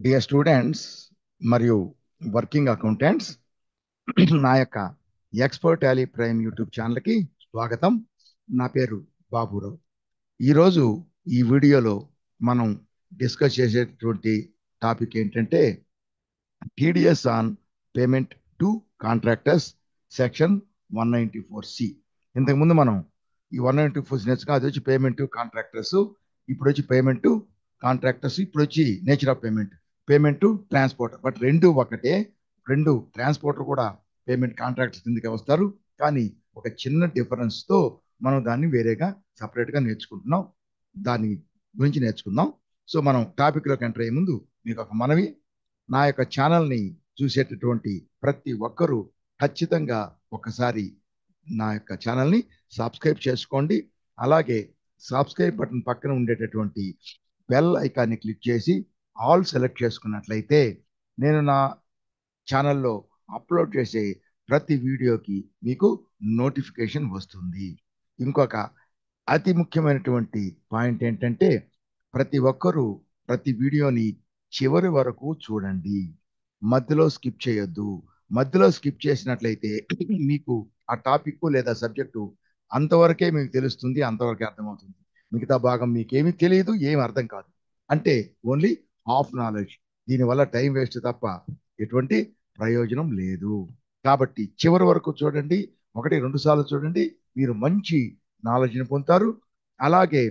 Dear students మరియు working accountants, నా యొక్క ఎక్స్పర్ట్ టాలీ ప్రైమ్ యూట్యూబ్ ఛానల్కి స్వాగతం. నా పేరు బాబురావు. ఈరోజు ఈ వీడియోలో మనం డిస్కస్ చేసేటువంటి టాపిక్ ఏంటంటే TDS on payment to contractors section 194C. ఇంతకుముందు మనం ఈ 194 నేర్చుకున్నాం. అది వచ్చి పేమెంట్ టు కాంట్రాక్టర్స్, ఇప్పుడు వచ్చి పేమెంట్ టు కాంట్రాక్టర్స్, ఇప్పుడు వచ్చి nature of payment, payment to transporter. But రెండు ఒకటే. రెండు ట్రాన్స్పోర్టర్ కూడా పేమెంట్ కాంట్రాక్టర్స్ కిందకే వస్తారు, కానీ ఒక చిన్న డిఫరెన్స్తో మనం దాన్ని వేరేగా సపరేట్గా నేర్చుకుంటున్నాం. దాని గురించి నేర్చుకుందాం. సో మనం టాపిక్లోకి ఎంటర్ అయ్యే ముందు మీకు ఒక మనవి. నా యొక్క ఛానల్ని చూసేటటువంటి ప్రతి ఒక్కరూ ఖచ్చితంగా ఒకసారి నా యొక్క ఛానల్ని సబ్స్క్రైబ్ చేసుకోండి. అలాగే సబ్స్క్రైబ్ బటన్ పక్కన ఉండేటటువంటి బెల్ ఐకాన్ని క్లిక్ చేసి ఆల్ సెలెక్ట్ చేసుకున్నట్లయితే నేను నా ఛానల్లో అప్లోడ్ చేసే ప్రతి వీడియోకి మీకు నోటిఫికేషన్ వస్తుంది. ఇంకొక అతి ముఖ్యమైనటువంటి పాయింట్ ఏంటంటే ప్రతి ఒక్కరూ ప్రతి వీడియోని చివరి వరకు చూడండి. మధ్యలో స్కిప్ చేయొద్దు. మధ్యలో స్కిప్ చేసినట్లయితే మీకు ఆ టాపిక్ లేదా సబ్జెక్టు అంతవరకే మీకు తెలుస్తుంది, అంతవరకే అర్థమవుతుంది. మిగతా భాగం మీకేమీ తెలియదు, ఏమి అర్థం కాదు. అంటే ఓన్లీ హాఫ్ నాలెడ్జ్. దీనివల్ల టైం వేస్ట్ తప్ప ఎటువంటి ప్రయోజనం లేదు. కాబట్టి చివరి వరకు చూడండి. 1-2 సార్లు చూడండి, మీరు మంచి నాలెడ్జ్ని పొందుతారు. అలాగే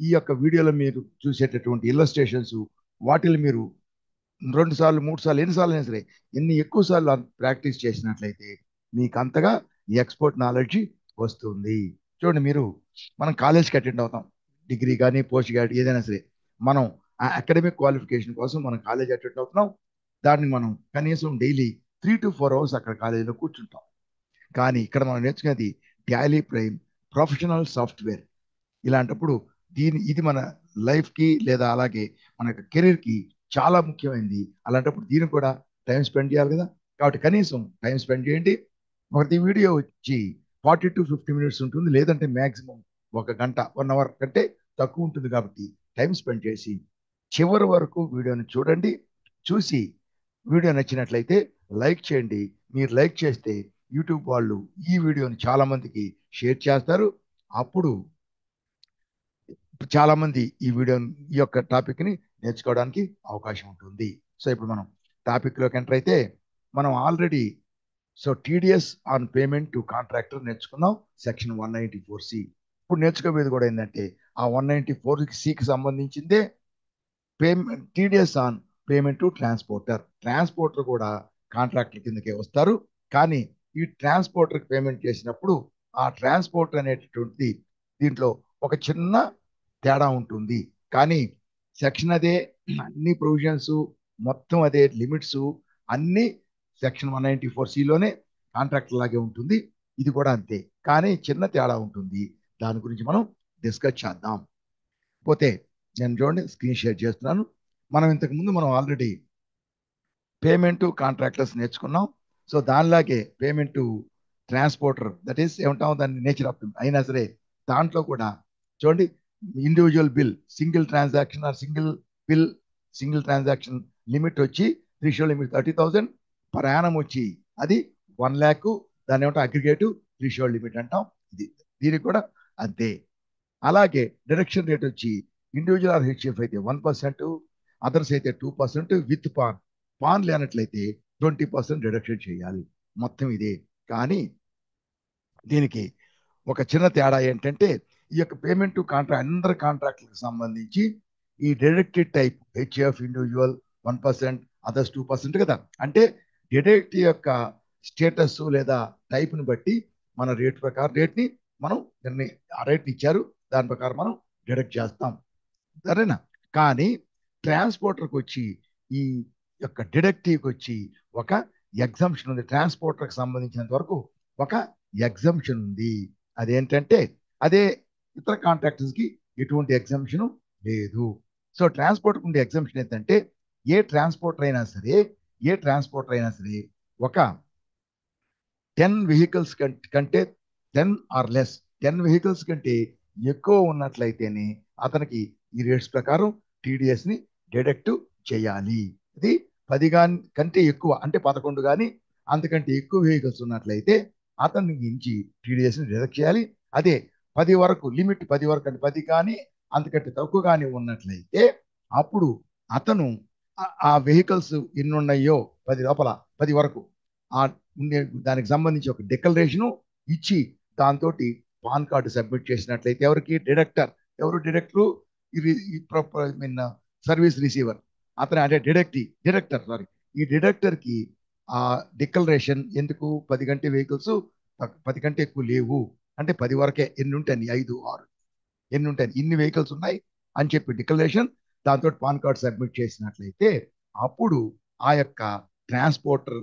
ఈ యొక్క వీడియోలో మీరు చూసేటటువంటి ఇల్లస్ట్రేషన్స్, వాటిని మీరు 2 సార్లు 3 సార్లు ఎన్నిసార్లు అయినా సరే, ఎన్ని ఎక్కువ సార్లు ప్రాక్టీస్ చేసినట్లయితే మీకు అంతగా ఎక్స్పర్ట్ నాలెడ్జ్ వస్తుంది. చూడండి, మనం కాలేజ్కి అటెండ్ అవుతాం. డిగ్రీ కానీ పోస్ట్ గ్రాడ్యుయేట్ ఏదైనా సరే, మనం ఆ అకాడమిక్ క్వాలిఫికేషన్ కోసం మనం కాలేజ్ అటెండ్ అవుతున్నాం. దాన్ని మనం కనీసం డైలీ 3 to 4 అవర్స్ అక్కడ కాలేజీలో కూర్చుంటాం. కానీ ఇక్కడ మనం నేర్చుకునేది టాలీ ప్రైమ్ ప్రొఫెషనల్ సాఫ్ట్వేర్. ఇలాంటప్పుడు ఇది మన లైఫ్కి లేదా అలాగే మన యొక్క కెరీర్కి చాలా ముఖ్యమైనది. అలాంటప్పుడు దీనికి కూడా టైం స్పెండ్ చేయాలి కదా. కాబట్టి కనీసం టైం స్పెండ్ చేయండి. ప్రతి వీడియో వచ్చి 40 to 50 మినిట్స్ ఉంటుంది, లేదంటే మ్యాక్సిమం 1 గంట 1 అవర్ కంటే తక్కువ ఉంటుంది. కాబట్టి టైం స్పెండ్ చేసి చివరి వరకు వీడియోని చూడండి. చూసి వీడియో నచ్చినట్లయితే లైక్ చేయండి. మీరు లైక్ చేస్తే యూట్యూబ్ వాళ్ళు ఈ వీడియోని చాలా మందికి షేర్ చేస్తారు. అప్పుడు చాలా మంది ఈ యొక్క టాపిక్ ని నేర్చుకోవడానికి అవకాశం ఉంటుంది. సో ఇప్పుడు మనం టాపిక్ లోకి ఎంటర్ అయితే మనం already TDS on payment to contractor నేర్చుకున్నాం, సెక్షన్ 194C. ఇప్పుడు నేర్చుకోబోయేది కూడా ఏంటంటే ఆ 194Cకి సంబంధించిందే payment, TDS on payment to transporter. Transporter కూడా కాంట్రాక్టర్ కిందకే వస్తారు, కానీ ఈ ట్రాన్స్పోర్టర్ పేమెంట్ చేసినప్పుడు ఆ ట్రాన్స్పోర్టర్ అనేటటువంటి దీంట్లో ఒక చిన్న తేడా ఉంటుంది. కానీ సెక్షన్ అదే, అన్ని ప్రొవిజన్స్ మొత్తం అదే, లిమిట్స్ అన్ని సెక్షన్ 194Cలోనే కాంట్రాక్టర్ లాగే ఉంటుంది. ఇది కూడా అంతే, కానీ చిన్న తేడా ఉంటుంది. దాని గురించి మనం డిస్కస్ చేద్దాం. పోతే నేను చూడండి స్క్రీన్ షేర్ చేస్తున్నాను. మనం ఆల్రెడీ పేమెంట్ టు కాంట్రాక్టర్స్ నేర్చుకున్నాం. సో దానిలాగే payment to transporter, that is ఏమంటాం దాన్ని నేచర్ ఆఫ్ అయినా సరే, దాంట్లో కూడా చూడండి individual bill, single transaction or single bill, single transaction limit వచ్చి థ్రెషోల్డ్ లిమిట్ 30,000 పర్ యానం వచ్చి అది 1 lakh. దాన్ని ఏమంటాం అగ్రిగేటివ్ థ్రెషోల్డ్ లిమిట్ అంటాం. దీనికి కూడా అంతే. అలాగే డిడక్షన్ రేట్ వచ్చి ఇండివిజువల్ ఆర్ హెచ్ఎఫ్ అయితే 1%, అదర్స్ అయితే 2%, విత్ పాన్ లేనట్లయితే 20% డిడక్షన్ చేయాలి. మొత్తం ఇదే. కానీ దీనికి ఒక చిన్న తేడా ఏంటంటే ఈ యొక్క పేమెంట్ టు కాంట్రాక్ట్ అందరి కాంట్రాక్ట్లకు సంబంధించి ఈ deducted type HF individual 1%, others 2% కదా. అంటే డిడక్ట్ యొక్క స్టేటస్ లేదా టైప్ని బట్టి మన రేట్ ప్రకారం రేట్ని మనం ఆ రేట్ని ఇచ్చారు, దాని ప్రకారం మనం డిడక్ట్ చేస్తాం, సరేనా. కానీ ట్రాన్స్పోర్టర్కి వచ్చి ఈ యొక్క డిడక్టివ్కి వచ్చి ఒక ఎగ్జంప్షన్ ఉంది. ట్రాన్స్పోర్టర్కి సంబంధించినంత వరకు ఒక ఎగ్జంప్షన్ ఉంది. అదేంటంటే అదే ఇతర కాంట్రాక్టర్స్కి ఎటువంటి ఎగ్జంప్షన్ లేదు. సో ట్రాన్స్పోర్ట్కి ఉండే ఎగ్జంప్షన్ ఏంటంటే ఏ ట్రాన్స్పోర్టర్ అయినా సరే ఒక 10 వెహికల్స్ కంటే 10 ఆర్ లెస్ 10 వెహికల్స్ కంటే ఎక్కువ ఉన్నట్లయితేనే అతనికి ఈ రేట్స్ ప్రకారం టీడీఎస్ ని డిడక్ట్ చేయాలి. అది 10 కంటే ఎక్కువ అంటే 11 కానీ అంతకంటే ఎక్కువ వెహికల్స్ ఉన్నట్లయితే అతని నుంచి టీడీఎస్ని డిడక్ట్ చేయాలి. అదే 10 వరకు లిమిట్ 10 వరకు అంటే 10 కానీ అంతకంటే తక్కువ కానీ ఉన్నట్లయితే అప్పుడు అతను ఆ వెహికల్స్ ఎన్ని ఉన్నాయో 10 లోపల 10 వరకు ఆ ఉండే దానికి సంబంధించి ఒక డిక్లరేషను ఇచ్చి దాంతో పాన్ కార్డు సబ్మిట్ చేసినట్లయితే ఎవరికి డిడక్టర్, ఎవరు డిడక్టరు, మీన్ సర్వీస్ రిసీవర్ అతను అంటే డిడక్టర్ సారీ, ఈ డిడక్టర్ కి ఆ డిక్లరేషన్ ఎందుకు 10 కంటే వెహికల్స్ 10 కంటే ఎక్కువ లేవు అంటే 10 వరకే, ఎన్ని ఉంటాయి 5 6 ఎన్ని ఉంటాయి ఇన్ని వెహికల్స్ ఉన్నాయి అని చెప్పి డిక్లరేషన్ దాంతో పాన్ కార్డ్ సబ్మిట్ చేసినట్లయితే అప్పుడు ఆ యొక్క ట్రాన్స్పోర్టర్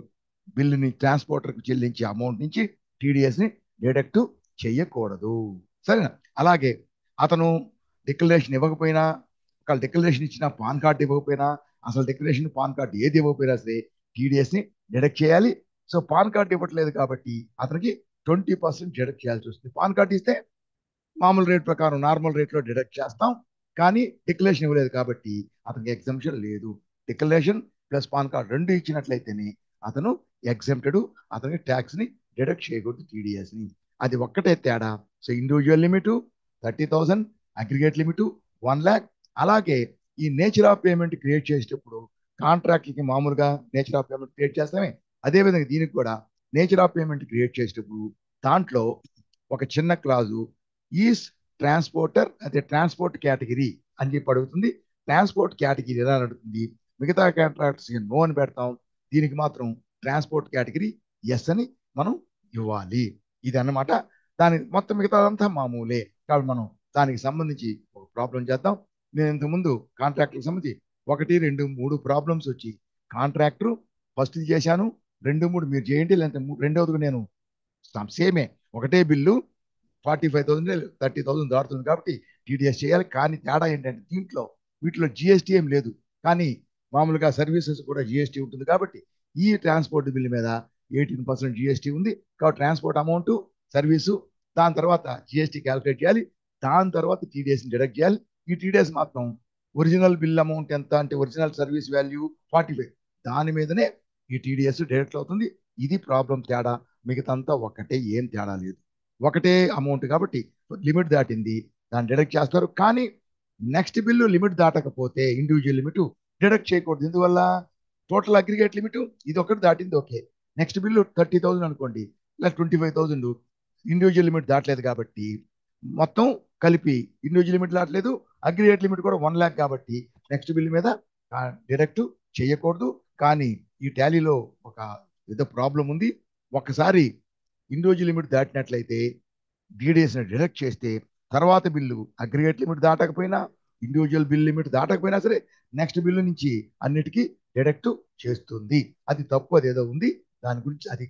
బిల్లుని ట్రాన్స్పోర్టర్కి చెల్లించే అమౌంట్ నుంచి టీడీఎస్ని డిడక్ట్ చేయకూడదు. సరేనా? అలాగే అతను డిక్లరేషన్ ఇవ్వకపోయినా, ఒకవేళ డిక్లరేషన్ ఇచ్చినా పాన్ కార్డు ఇవ్వకపోయినా, అసలు డిక్లరేషన్ పాన్ కార్డు ఏది ఇవ్వకపోయినా సరే టీడీఎస్ని డిడక్ట్ చేయాలి. సో పాన్ కార్డు ఇవ్వట్లేదు కాబట్టి అతనికి 20% డిడక్ట్ చేయాల్సి వస్తుంది. పాన్ కార్డు ఇస్తే మామూలు రేట్ ప్రకారం నార్మల్ రేట్లో డిడక్ట్ చేస్తాం. కానీ డిక్లరేషన్ ఇవ్వలేదు కాబట్టి అతనికి ఎగ్జంప్షన్ లేదు. డిక్లరేషన్ ప్లస్ పాన్ కార్డ్ రెండు ఇచ్చినట్లయితేనే అతను ఎగ్జెంప్టెడ్, అతనికి ట్యాక్స్ని డిడక్ట్ చేయకూడదు టీడీఎస్ని. అది ఒక్కటే తేడా. So individual limit 30,000, aggregate limit 1,00,000. అలాగే ఈ నేచర్ ఆఫ్ పేమెంట్ క్రియేట్ చేసేటప్పుడు కాంట్రాక్ట్లకి మామూలుగా నేచర్ ఆఫ్ పేమెంట్ క్రియేట్ చేస్తామే, అదేవిధంగా దీనికి కూడా నేచర్ ఆఫ్ పేమెంట్ క్రియేట్ చేసేటప్పుడు దాంట్లో ఒక చిన్న క్లాజు ఈస్ ట్రాన్స్పోర్టర్ అదే ట్రాన్స్పోర్ట్ కేటగిరీ అని చెప్పి అడుగుతుంది. ట్రాన్స్పోర్ట్ కేటగిరీ ఎలా అడుగుతుంది? మిగతా కాంట్రాక్ట్స్ నో అని పెడతాం, దీనికి మాత్రం ట్రాన్స్పోర్ట్ కేటగిరీ ఎస్ అని మనం ఇవ్వాలి. ఇది అన్నమాట. దాని మొత్తం మిగతాదంతా మామూలే. కాబట్టి మనం దానికి సంబంధించి ఒక ప్రాబ్లం చేద్దాం. నేను ఇంతకుముందు కాంట్రాక్ట్కి సంబంధించి 1, 2, 3 ప్రాబ్లమ్స్ వచ్చి కాంట్రాక్టర్ ఫస్ట్ చేశాను, 2, 3 మీరు చేయండి, లేదంటే రెండవది నేను సేమే ఒకటే బిల్లు 45,000 30,000 దాటుతుంది కాబట్టి టీడీఎస్ చేయాలి. కానీ తేడా ఏంటంటే వీటిలో జిఎస్టీ ఏం లేదు, కానీ మామూలుగా సర్వీసెస్ కూడా జిఎస్టీ ఉంటుంది కాబట్టి ఈ ట్రాన్స్పోర్ట్ బిల్ మీద 18% జిఎస్టీ ఉంది కాబట్టి ట్రాన్స్పోర్ట్ అమౌంట్ సర్వీసు దాని తర్వాత జిఎస్టీ క్యాలిక్యులేట్ చేయాలి. దాని తర్వాత టీడీఎస్ని డిడక్ట్ చేయాలి. ఈ టీడీఎస్ మాత్రం ఒరిజినల్ బిల్ అమౌంట్ ఎంత అంటే ఒరిజినల్ సర్వీస్ వాల్యూ 45, దాని మీదనే ఈ టీడీఎస్ డిడక్ట్ అవుతుంది. ఇది ప్రాబ్లం తేడా. మిగతాంతా ఒకటే, ఏం తేడా లేదు, ఒకటే అమౌంట్ కాబట్టి లిమిట్ దాటింది దాన్ని డిడక్ట్ చేస్తారు. కానీ నెక్స్ట్ బిల్లు లిమిట్ దాటకపోతే ఇండివిజువల్ లిమిట్ డిడక్ట్ చేయకూడదు. ఎందువల్ల? టోటల్ అగ్రిగేట్ లిమిట్ ఇది ఒకటి దాటింది, ఓకే. నెక్స్ట్ బిల్లు 30,000 అనుకోండి, ఇలా 25,000 ఇండివిజువల్ లిమిట్ దాటలేదు కాబట్టి మొత్తం కలిపి ఇండివిజువల్ లిమిట్ దాటలేదు, అగ్రిగేట్ లిమిట్ కూడా 1,00,000 కాబట్టి నెక్స్ట్ బిల్ మీద డిడక్ట్ చేయకూడదు. కానీ ఈ టాలీలో ఒక ఏదో ప్రాబ్లం ఉంది. ఒకసారి ఇండివిజువల్ లిమిట్ దాటినట్లయితే టీడీఎస్ని డిడక్ట్ చేస్తే తర్వాత బిల్లు అగ్రిగేట్ లిమిట్ దాటకపోయినా ఇండివిజువల్ బిల్ లిమిట్ దాటకపోయినా సరే నెక్స్ట్ బిల్లు నుంచి అన్నిటికీ డిడక్ట్ చేస్తుంది. అది తప్పు, అదేదో ఉంది. దాని గురించి అది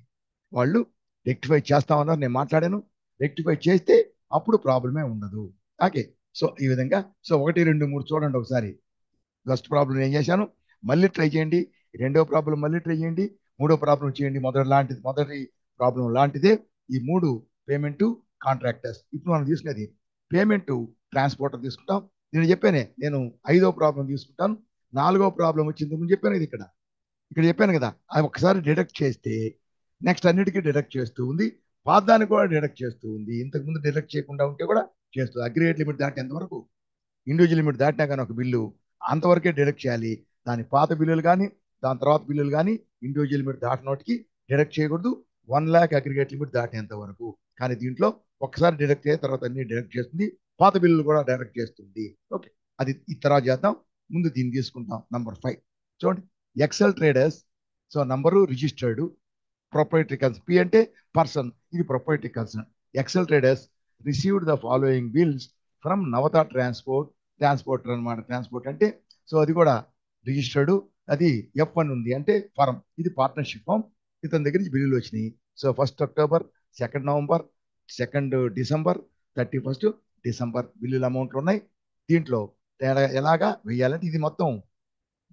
వాళ్ళు రెక్టిఫై చేస్తామన్నారు, నేను మాట్లాడాను. రెక్టిఫై చేస్తే అప్పుడు ప్రాబ్లమే ఉండదు. ఓకే. సో ఈ విధంగా 1, 2, 3 చూడండి ఒకసారి. ఫస్ట్ ప్రాబ్లం ఏం చేశాను మళ్ళీ ట్రై చేయండి, రెండో ప్రాబ్లం మళ్ళీ ట్రై చేయండి, మూడో ప్రాబ్లం చేయండి. మొదటి ప్రాబ్లం లాంటిదే ఈ 3 పేమెంట్ కాంట్రాక్టర్స్. ఇప్పుడు మనం తీసుకునేది పేమెంట్ ట్రాన్స్పోర్టర్ తీసుకుంటాం. నేను చెప్పానే, నేను 5వ ప్రాబ్లం తీసుకుంటాను. 4వ ప్రాబ్లం వచ్చింది ముందు చెప్పాను, ఇది ఇక్కడ చెప్పాను కదా, అది ఒకసారి డిడక్ట్ చేస్తే నెక్స్ట్ అన్నిటికీ డిడక్ట్ చేస్తూ ఉంది, పాదాన్ని కూడా డిడక్ట్ చేస్తూ ఉంది. ఇంతకుముందు డిడక్ట్ చేయకుండా ఉంటే కూడా చేస్తుంది. అగ్రిగేట్ లిమిట్ దాటేంత వరకు, ఇండివిజువల్ లిమిట్ దాటినా కానీ ఒక బిల్లు అంతవరకే డిడక్ట్ చేయాలి. దాని పాత బిల్లులు కానీ దాని తర్వాత బిల్లులు కానీ ఇండివిజువల్ లిమిట్ దాటినోటికి డిడక్ట్ చేయకూడదు. 1,00,000 అగ్రిగేట్ లిమిట్ దాటేంత వరకు. కానీ దీంట్లో ఒక్కసారి డిడక్ట్ అయిన తర్వాత అన్ని డిడక్ట్ చేస్తుంది, పాత బిల్లులు కూడా డిడక్ట్ చేస్తుంది. ఓకే, అది ఈ తర్వాత చేద్దాం. ముందు దీన్ని తీసుకుంటాం. నంబర్ 5 చూడండి. Excel Traders, so number registered, proprietary concern, P అంటే పర్సన్, ఇది proprietary concern. Excel Traders received the following bills from Navata transporter అనమాట. ట్రాన్స్పోర్ట్ అంటే సో అది కూడా రిజిస్టర్డ్, అది F1 ఉంది అంటే ఫారం, ఇది పార్ట్నర్షిప్ ఫామ్. ఇతని దగ్గర నుంచి బిల్లులు వచ్చినాయి. So 1 October, 2 November, 2 December, 31 December బిల్లుల అమౌంట్లు ఉన్నాయి. దీంట్లో ఎలాగా వెయ్యాలంటే ఇది మొత్తం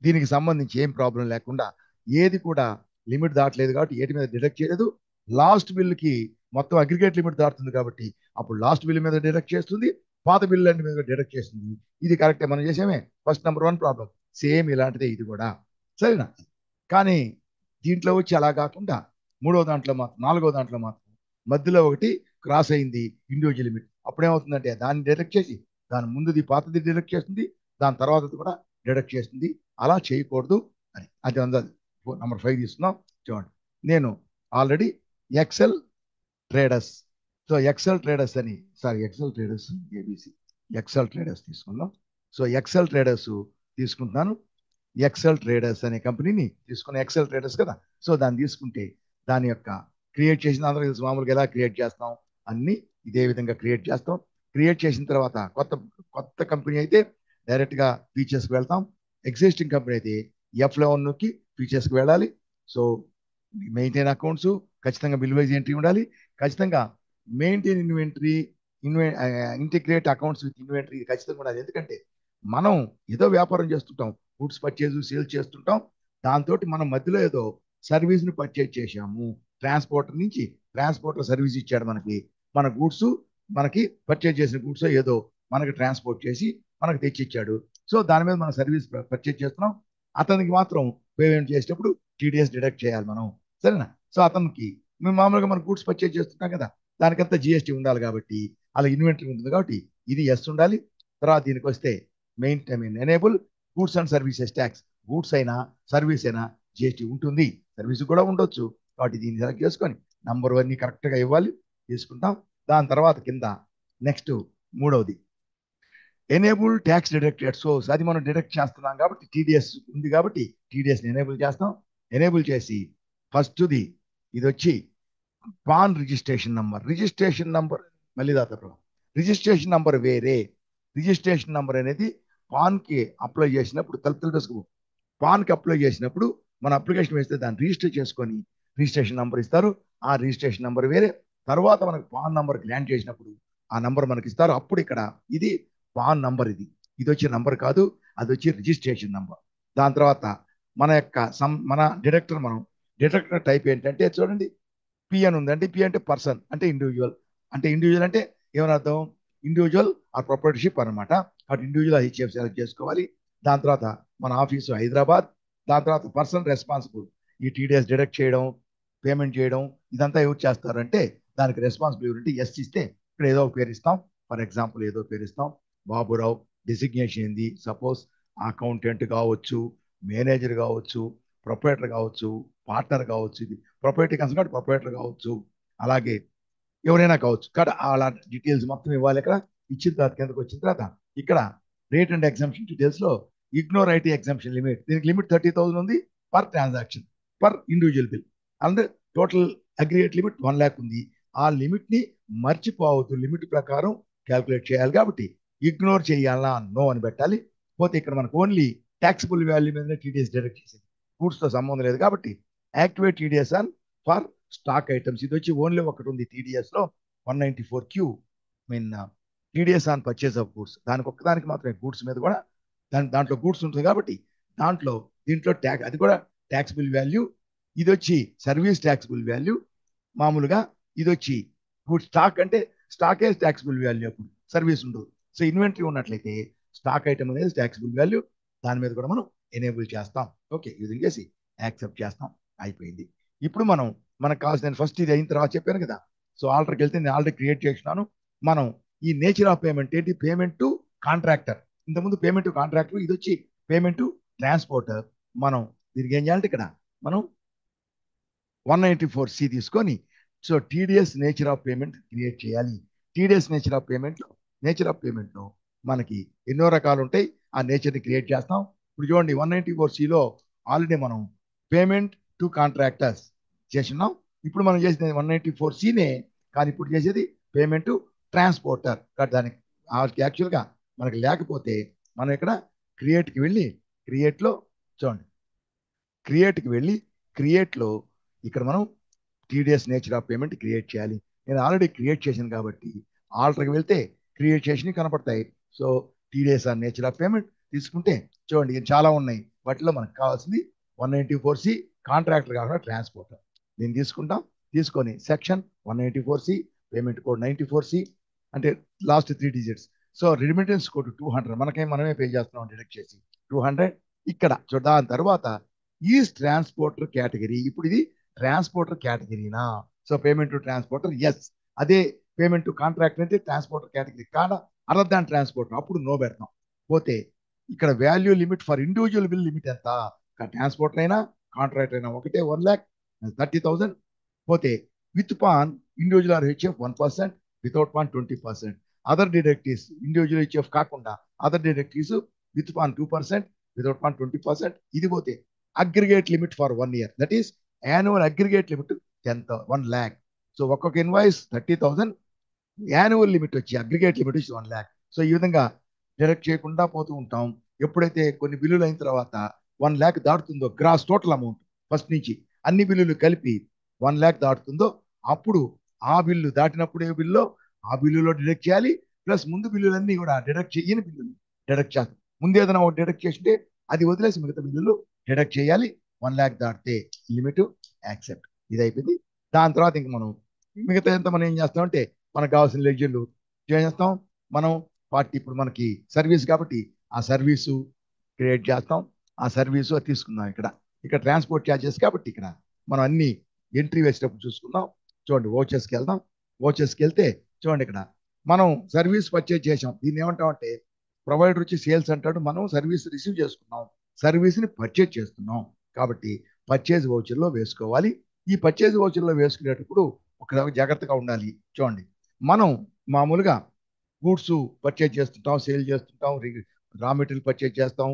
దీనికి సంబంధించి ఏం ప్రాబ్లం లేకుండా ఏది కూడా లిమిట్ దాటలేదు కాబట్టి ఏటి మీద డిడక్ట్ చేయలేదు. లాస్ట్ బిల్లుకి మొత్తం అగ్రిగేట్ లిమిట్ దాటుతుంది కాబట్టి అప్పుడు లాస్ట్ బిల్ మీద డిడక్ట్ చేస్తుంది, పాత బిల్లు అన్ని మీద డిడక్ట్ చేస్తుంది. ఇది కరెక్టే, మనం చేసామే. ఫస్ట్ నంబర్ 1 ప్రాబ్లం సేమ్ ఇలాంటిదే ఇది కూడా. సరేనా? కానీ దీంట్లో వచ్చి అలా కాకుండా నాలుగో దాంట్లో మాత్రం మధ్యలో ఒకటి క్రాస్ అయింది ఇండివిజువల్ లిమిట్. అప్పుడేమవుతుందంటే దాన్ని డిడక్ట్ చేసి దాని ముందుది పాతది డిడక్ట్ చేస్తుంది, దాని తర్వాతది కూడా డిడక్ట్ చేస్తుంది. అలా చేయకూడదు అని అది అందదు. నంబర్ 5 తీసుకున్నాం. చూడండి, నేను already Excel Traders, so Excel Traders అని Excel Traders ABC Excel Traders తీసుకుందాం. సో ఎక్సెల్ ట్రేడర్స్ తీసుకుంటున్నాను. ఎక్సెల్ ట్రేడర్స్ అనే కంపెనీని తీసుకున్న ఎక్సెల్ ట్రేడర్స్ కదా. సో దాన్ని తీసుకుంటే దాని యొక్క క్రియేట్ చేసిన అందరూ తెలుసు మామూలుగా ఎలా క్రియేట్ చేస్తాం, అన్ని ఇదే విధంగా క్రియేట్ చేస్తాం. క్రియేట్ చేసిన తర్వాత కొత్త కొత్త కంపెనీ అయితే డైరెక్ట్గా ఫీచర్స్కి వెళ్తాం. ఎగ్జిస్టింగ్ కంపెనీ అయితే F11కి ఫీచర్స్కి వెళ్ళాలి. సో మెయింటైన్ అకౌంట్స్, ఖచ్చితంగా బిల్ వైజ్ ఎంట్రీ ఉండాలి. ఖచ్చితంగా maintain inventory, integrate accounts with inventory ఖచ్చితంగా ఉండాలి. ఎందుకంటే మనం ఏదో వ్యాపారం చేస్తుంటాం, గుడ్స్ పర్చేజ్ సేల్ చేస్తుంటాం. దాంతో మనం మధ్యలో ఏదో సర్వీస్ని పర్చేజ్ చేశాము. ట్రాన్స్పోర్టర్ సర్వీస్ ఇచ్చాడు మనకి. మన గూడ్స్ మనకి పర్చేజ్ చేసిన గూడ్స్ ఏదో మనకి ట్రాన్స్పోర్ట్ చేసి మనకి తెచ్చిచ్చాడు. సో దాని మీద మనం సర్వీస్ పర్చేజ్ చేస్తున్నాం. అతనికి మాత్రం పేమెంట్ చేసేటప్పుడు టీడీఎస్ డిడక్ట్ చేయాలి మనం. సరేనా? సో అతనికి మేము మామూలుగా మనం గూడ్స్ పర్చేజ్ చేస్తుంటాం కదా, దానికంతా జిఎస్టీ ఉండాలి కాబట్టి, అలా ఇన్వెంటరీ ఉంటుంది కాబట్టి ఇది ఎస్ ఉండాలి. తర్వాత దీనికి వస్తే enable goods and services tax. Goods అయినా సర్వీస్ అయినా జిఎస్టీ ఉంటుంది, సర్వీస్ కూడా ఉండొచ్చు. కాబట్టి దీన్ని సెలెక్ట్ చేసుకొని నంబర్ 1 కరెక్ట్గా ఇవ్వాలి, తీసుకుంటాం. దాని తర్వాత కింద నెక్స్ట్ మూడవది ఎనేబుల్ ట్యాక్స్ డిడక్టెడ్. సో అది మనం డిడక్ట్ చేస్తున్నాం కాబట్టి టీడీఎస్ ఉంది కాబట్టి టీడీఎస్ని ఎనేబుల్ చేస్తాం. ఎనేబుల్ చేసి ఫస్ట్ది ఇది వచ్చి పాన్ రిజిస్ట్రేషన్ నంబర్ మళ్ళీ దాదాపు రిజిస్ట్రేషన్ నంబర్ వేరే. రిజిస్ట్రేషన్ నంబర్ అనేది పాన్కి అప్లై చేసినప్పుడు పాన్కి అప్లై చేసినప్పుడు మన అప్లికేషన్ వేస్తే దాన్ని రిజిస్టర్ చేసుకొని రిజిస్ట్రేషన్ నంబర్ ఇస్తారు. ఆ రిజిస్ట్రేషన్ నంబర్ వేరే. తర్వాత మనకు పాన్ నంబర్ గ్రాంట్ చేసినప్పుడు ఆ నంబర్ మనకి ఇస్తారు. అప్పుడు ఇక్కడ ఇది పాన్ నంబర్, ఇది వచ్చి నంబర్ కాదు, అది వచ్చి రిజిస్ట్రేషన్ నంబర్. దాని తర్వాత మన డిడక్టర్ టైప్ ఏంటంటే చూడండి, పి అని ఉంది. అంటే పి అంటే పర్సన్, అంటే ఇండివిజువల్. అంటే ఇండివిజువల్ అంటే ఏమని అర్థం? ఇండివిజువల్ ఆర్ ప్రొపరేటర్షిప్ అనమాట. కాబట్టి ఇండివిజువల్ హెచ్ఎఫ్ సెలెక్ట్ చేసుకోవాలి. దాని తర్వాత మన ఆఫీసు హైదరాబాద్. దాని తర్వాత పర్సన్ రెస్పాన్సిబుల్, ఈ టీడీఎస్ డిడక్ట్ చేయడం, పేమెంట్ చేయడం, ఇదంతా ఎవరు చేస్తారంటే దానికి రెస్పాన్సిబిలిటీ ఎస్ ఇస్తే ఇక్కడ ఏదో ఒక పేరు ఇస్తాం. ఫర్ ఎగ్జాంపుల్ ఏదో పేరు ఇస్తాం, బాబురావు. డిసిగ్నేషన్ ఏంది? సపోజ్ అకౌంటెంట్ కావచ్చు, మేనేజర్ కావచ్చు, ప్రొపరేటర్ కావచ్చు, పార్ట్నర్ కావచ్చు. ఇది ప్రొపరేటరీ కన్సర్న్ కాబట్టి ప్రొపరేటర్ కావచ్చు, అలాగే ఎవరైనా కావచ్చు. కాబట్టి అలా డీటెయిల్స్ మొత్తం ఇవ్వాలి. ఇక్కడ ఇచ్చిన తర్వాత కిందకు వచ్చిన తర్వాత ఇక్కడ రేట్ అండ్ ఎగ్జామ్షన్ డీటెయిల్స్ లో ఇగ్నోర్ ఐటీ ఎగ్జామ్షన్ లిమిట్, దీనికి లిమిట్ 30,000 ఉంది per transaction, per individual bill. And total aggregate limit 1 lakh ఉంది. ఆ లిమిట్ ని మర్చిపోవద్దు, లిమిట్ ప్రకారం క్యాల్కులేట్ చేయాలి. కాబట్టి ఇగ్నోర్ చేయాలా, నో అని పెట్టాలి. పోతే ఇక్కడ మనకు ఓన్లీ ట్యాక్సిబుల్ వాల్యూ మీద టీడీఎస్ డైరెక్ట్ చేసేది, గూడ్స్ తో సంబంధం లేదు. కాబట్టి activate TDS on for stock items. ఇది వచ్చి ఓన్లీ ఒకటి ఉంది టీడీఎస్ లో, 194Q mean TDS on purchase of goods. దానికి ఒక్కదానికి మాత్రమే గూడ్స్ మీద కూడా దాంట్లో గూడ్స్ ఉంటుంది కాబట్టి దీంట్లో ట్యాక్స్, అది కూడా ట్యాక్సిబుల్ వాల్యూ. ఇది వచ్చి సర్వీస్ ట్యాక్సిబుల్ వాల్యూ మామూలుగా. ఇది వచ్చి గూడ్స్ స్టాక్ అంటే స్టాకే ట్యాక్సిబుల్ వాల్యూ, అప్పుడు సర్వీస్ ఉండదు. సో ఇన్వెంటరీ ఉన్నట్లయితే స్టాక్ ఐటమ్ అనేది ట్యాక్సిబుల్ వాల్యూ, దాని మీద కూడా మనం ఎనేబుల్ చేస్తాం. ఓకే, ఈ విధంగా చేసి యాక్సెప్ట్ చేస్తాం. అయిపోయింది. ఇప్పుడు మనకు కావాల్సిన ఫస్ట్ ఇది అయిన తర్వాత చెప్పాను కదా. సో ఆల్టర్కి వెళ్తే నేను ఆల్రెడీ క్రియేట్ చేసినాను. మనం ఈ నేచర్ ఆఫ్ పేమెంట్ ఏంటి? Payment to contractor. ఇంతకుముందు పేమెంట్ టు కాంట్రాక్టర్, ఇది వచ్చి పేమెంట్ టు ట్రాన్స్పోర్టర్. మనం దీనికి ఏం చేయాలంటే ఇక్కడ మనం 194C తీసుకొని so TDS nature of payment create చేయాలి. టీడీఎస్ నేచర్ ఆఫ్ పేమెంట్లో మనకి ఎన్నో రకాలు ఉంటాయి. ఆ నేచర్ని క్రియేట్ చేస్తాం. ఇప్పుడు చూడండి 194Cలో ఆల్రెడీ మనం పేమెంట్ టు కాంట్రాక్టర్స్ చేస్తున్నాం. ఇప్పుడు మనం చేసిన 194Cనే, కానీ ఇప్పుడు చేసేది పేమెంట్ టు ట్రాన్స్పోర్టర్. దానికి యాక్చువల్గా మనకి లేకపోతే మనం ఇక్కడ క్రియేట్కి వెళ్ళి క్రియేట్లో ఇక్కడ మనం TDS nature of payment create చేయాలి. నేను ఆల్రెడీ క్రియేట్ చేశాను కాబట్టి ఆల్టర్కి వెళ్తే క్రియేట్ చేసి కనపడతాయి. So TDS on nature of payment తీసుకుంటే చూడండి చాలా ఉన్నాయి. వాటిలో మనకు కావాల్సింది 194C కాంట్రాక్టర్ కాకుండా ట్రాన్స్పోర్టర్. దీన్ని తీసుకొని section 194C, payment code 94C, అంటే last 3 digits. So remittance code 200, మనమే పే చేస్తున్నాం డిడక్ట్ చేసి 200 ఇక్కడ. సో దాని తర్వాత ఈజ్ ట్రాన్స్పోర్టర్ కేటగిరీ. ఇప్పుడు ఇది ట్రాన్స్పోర్టర్ కేటగిరీనా? So payment to transporter yes. అదే పేమెంట్ టు కాంట్రాక్టర్ అయితే ట్రాన్స్పోర్టర్ కేటగిరీ కాదా, అదర్ దాన్ ట్రాన్స్పోర్టర్, అప్పుడు నో పెడతాం. పోతే ఇక్కడ value limit for individual bill limit ఎంత? ట్రాన్స్పోర్టర్ అయినా కాంట్రాక్టర్ అయినా ఒకటే, 1,30,000. పోతే with PAN individual or HUF 1%, without PAN 20%. Other deductees individual HUF కాకుండా other deductees with PAN 2%, without PAN 20%. ఇది పోతే aggregate limit for 1 year, that is annual aggregate limit 1 lakh. So ఒక్కొక్క invoice 30,000, annual limit వచ్చి aggregate limit వచ్చి 1 lakh. So ఈ విధంగా direct చేయకుండా పోతూ ఉంటాం. ఎప్పుడైతే కొన్ని బిల్లులు అయిన తర్వాత 1 lakh దాటుతుందో గ్రాస్ టోటల్ అమౌంట్ ఫస్ట్ నుంచి అన్ని బిల్లులు కలిపి 1 lakh దాటుతుందో అప్పుడు ఆ బిల్లు దాటినప్పుడు ఏ బిల్లు ఆ బిల్లులో డిడక్ట్ చేయాలి. ప్లస్ ముందు బిల్లులన్నీ కూడా డిడక్ట్ చేయని బిల్లులు డిడక్ట్ చేస్తాం. ముందు ఏదైనా ఒకటి డిడక్ట్ చేస్తే అది వదిలేసి మిగతా బిల్లులు డిడక్ట్ చేయాలి. 1 lakh దాటితే లిమిట్ యాక్సెప్ట్. ఇది అయిపోయింది. దాని తర్వాత ఇంక మనం మిగతా ఎంత మనం ఏం చేస్తామంటే మనకు కావాల్సిన లెడ్జర్లు చేస్తాం. మనం ఇప్పుడు మనకి సర్వీస్ కాబట్టి ఆ సర్వీసు క్రియేట్ చేస్తాం. ఆ సర్వీసు అది తీసుకుందాం. ఇక్కడ ట్రాన్స్పోర్ట్ ఛార్జెస్ కాబట్టి ఇక్కడ మనం అన్ని ఎంట్రీ వేసేటప్పుడు చూసుకుందాం. చూడండి, ఓచర్స్కి వెళ్దాం. ఓచర్స్కి వెళ్తే చూడండి, ఇక్కడ మనం సర్వీస్ పర్చేజ్ చేసాం. దీన్ని ఏమంటామంటే ప్రొవైడర్ వచ్చి సేల్స్ అంటాడు, మనం సర్వీస్ రిసీవ్ చేసుకున్నాం, సర్వీస్ని పర్చేజ్ చేస్తున్నాం. కాబట్టి పర్చేజ్ వౌచర్లో వేసుకోవాలి. ఈ పర్చేజ్ వౌచర్లో వేసుకునేటప్పుడు ఒక జాగ్రత్తగా ఉండాలి. చూడండి, మనం మామూలుగా గూడ్స్ పర్చేజ్ చేస్తుంటాం, సేల్ చేస్తుంటాం, రా మెటీరియల్ పర్చేజ్ చేస్తాం,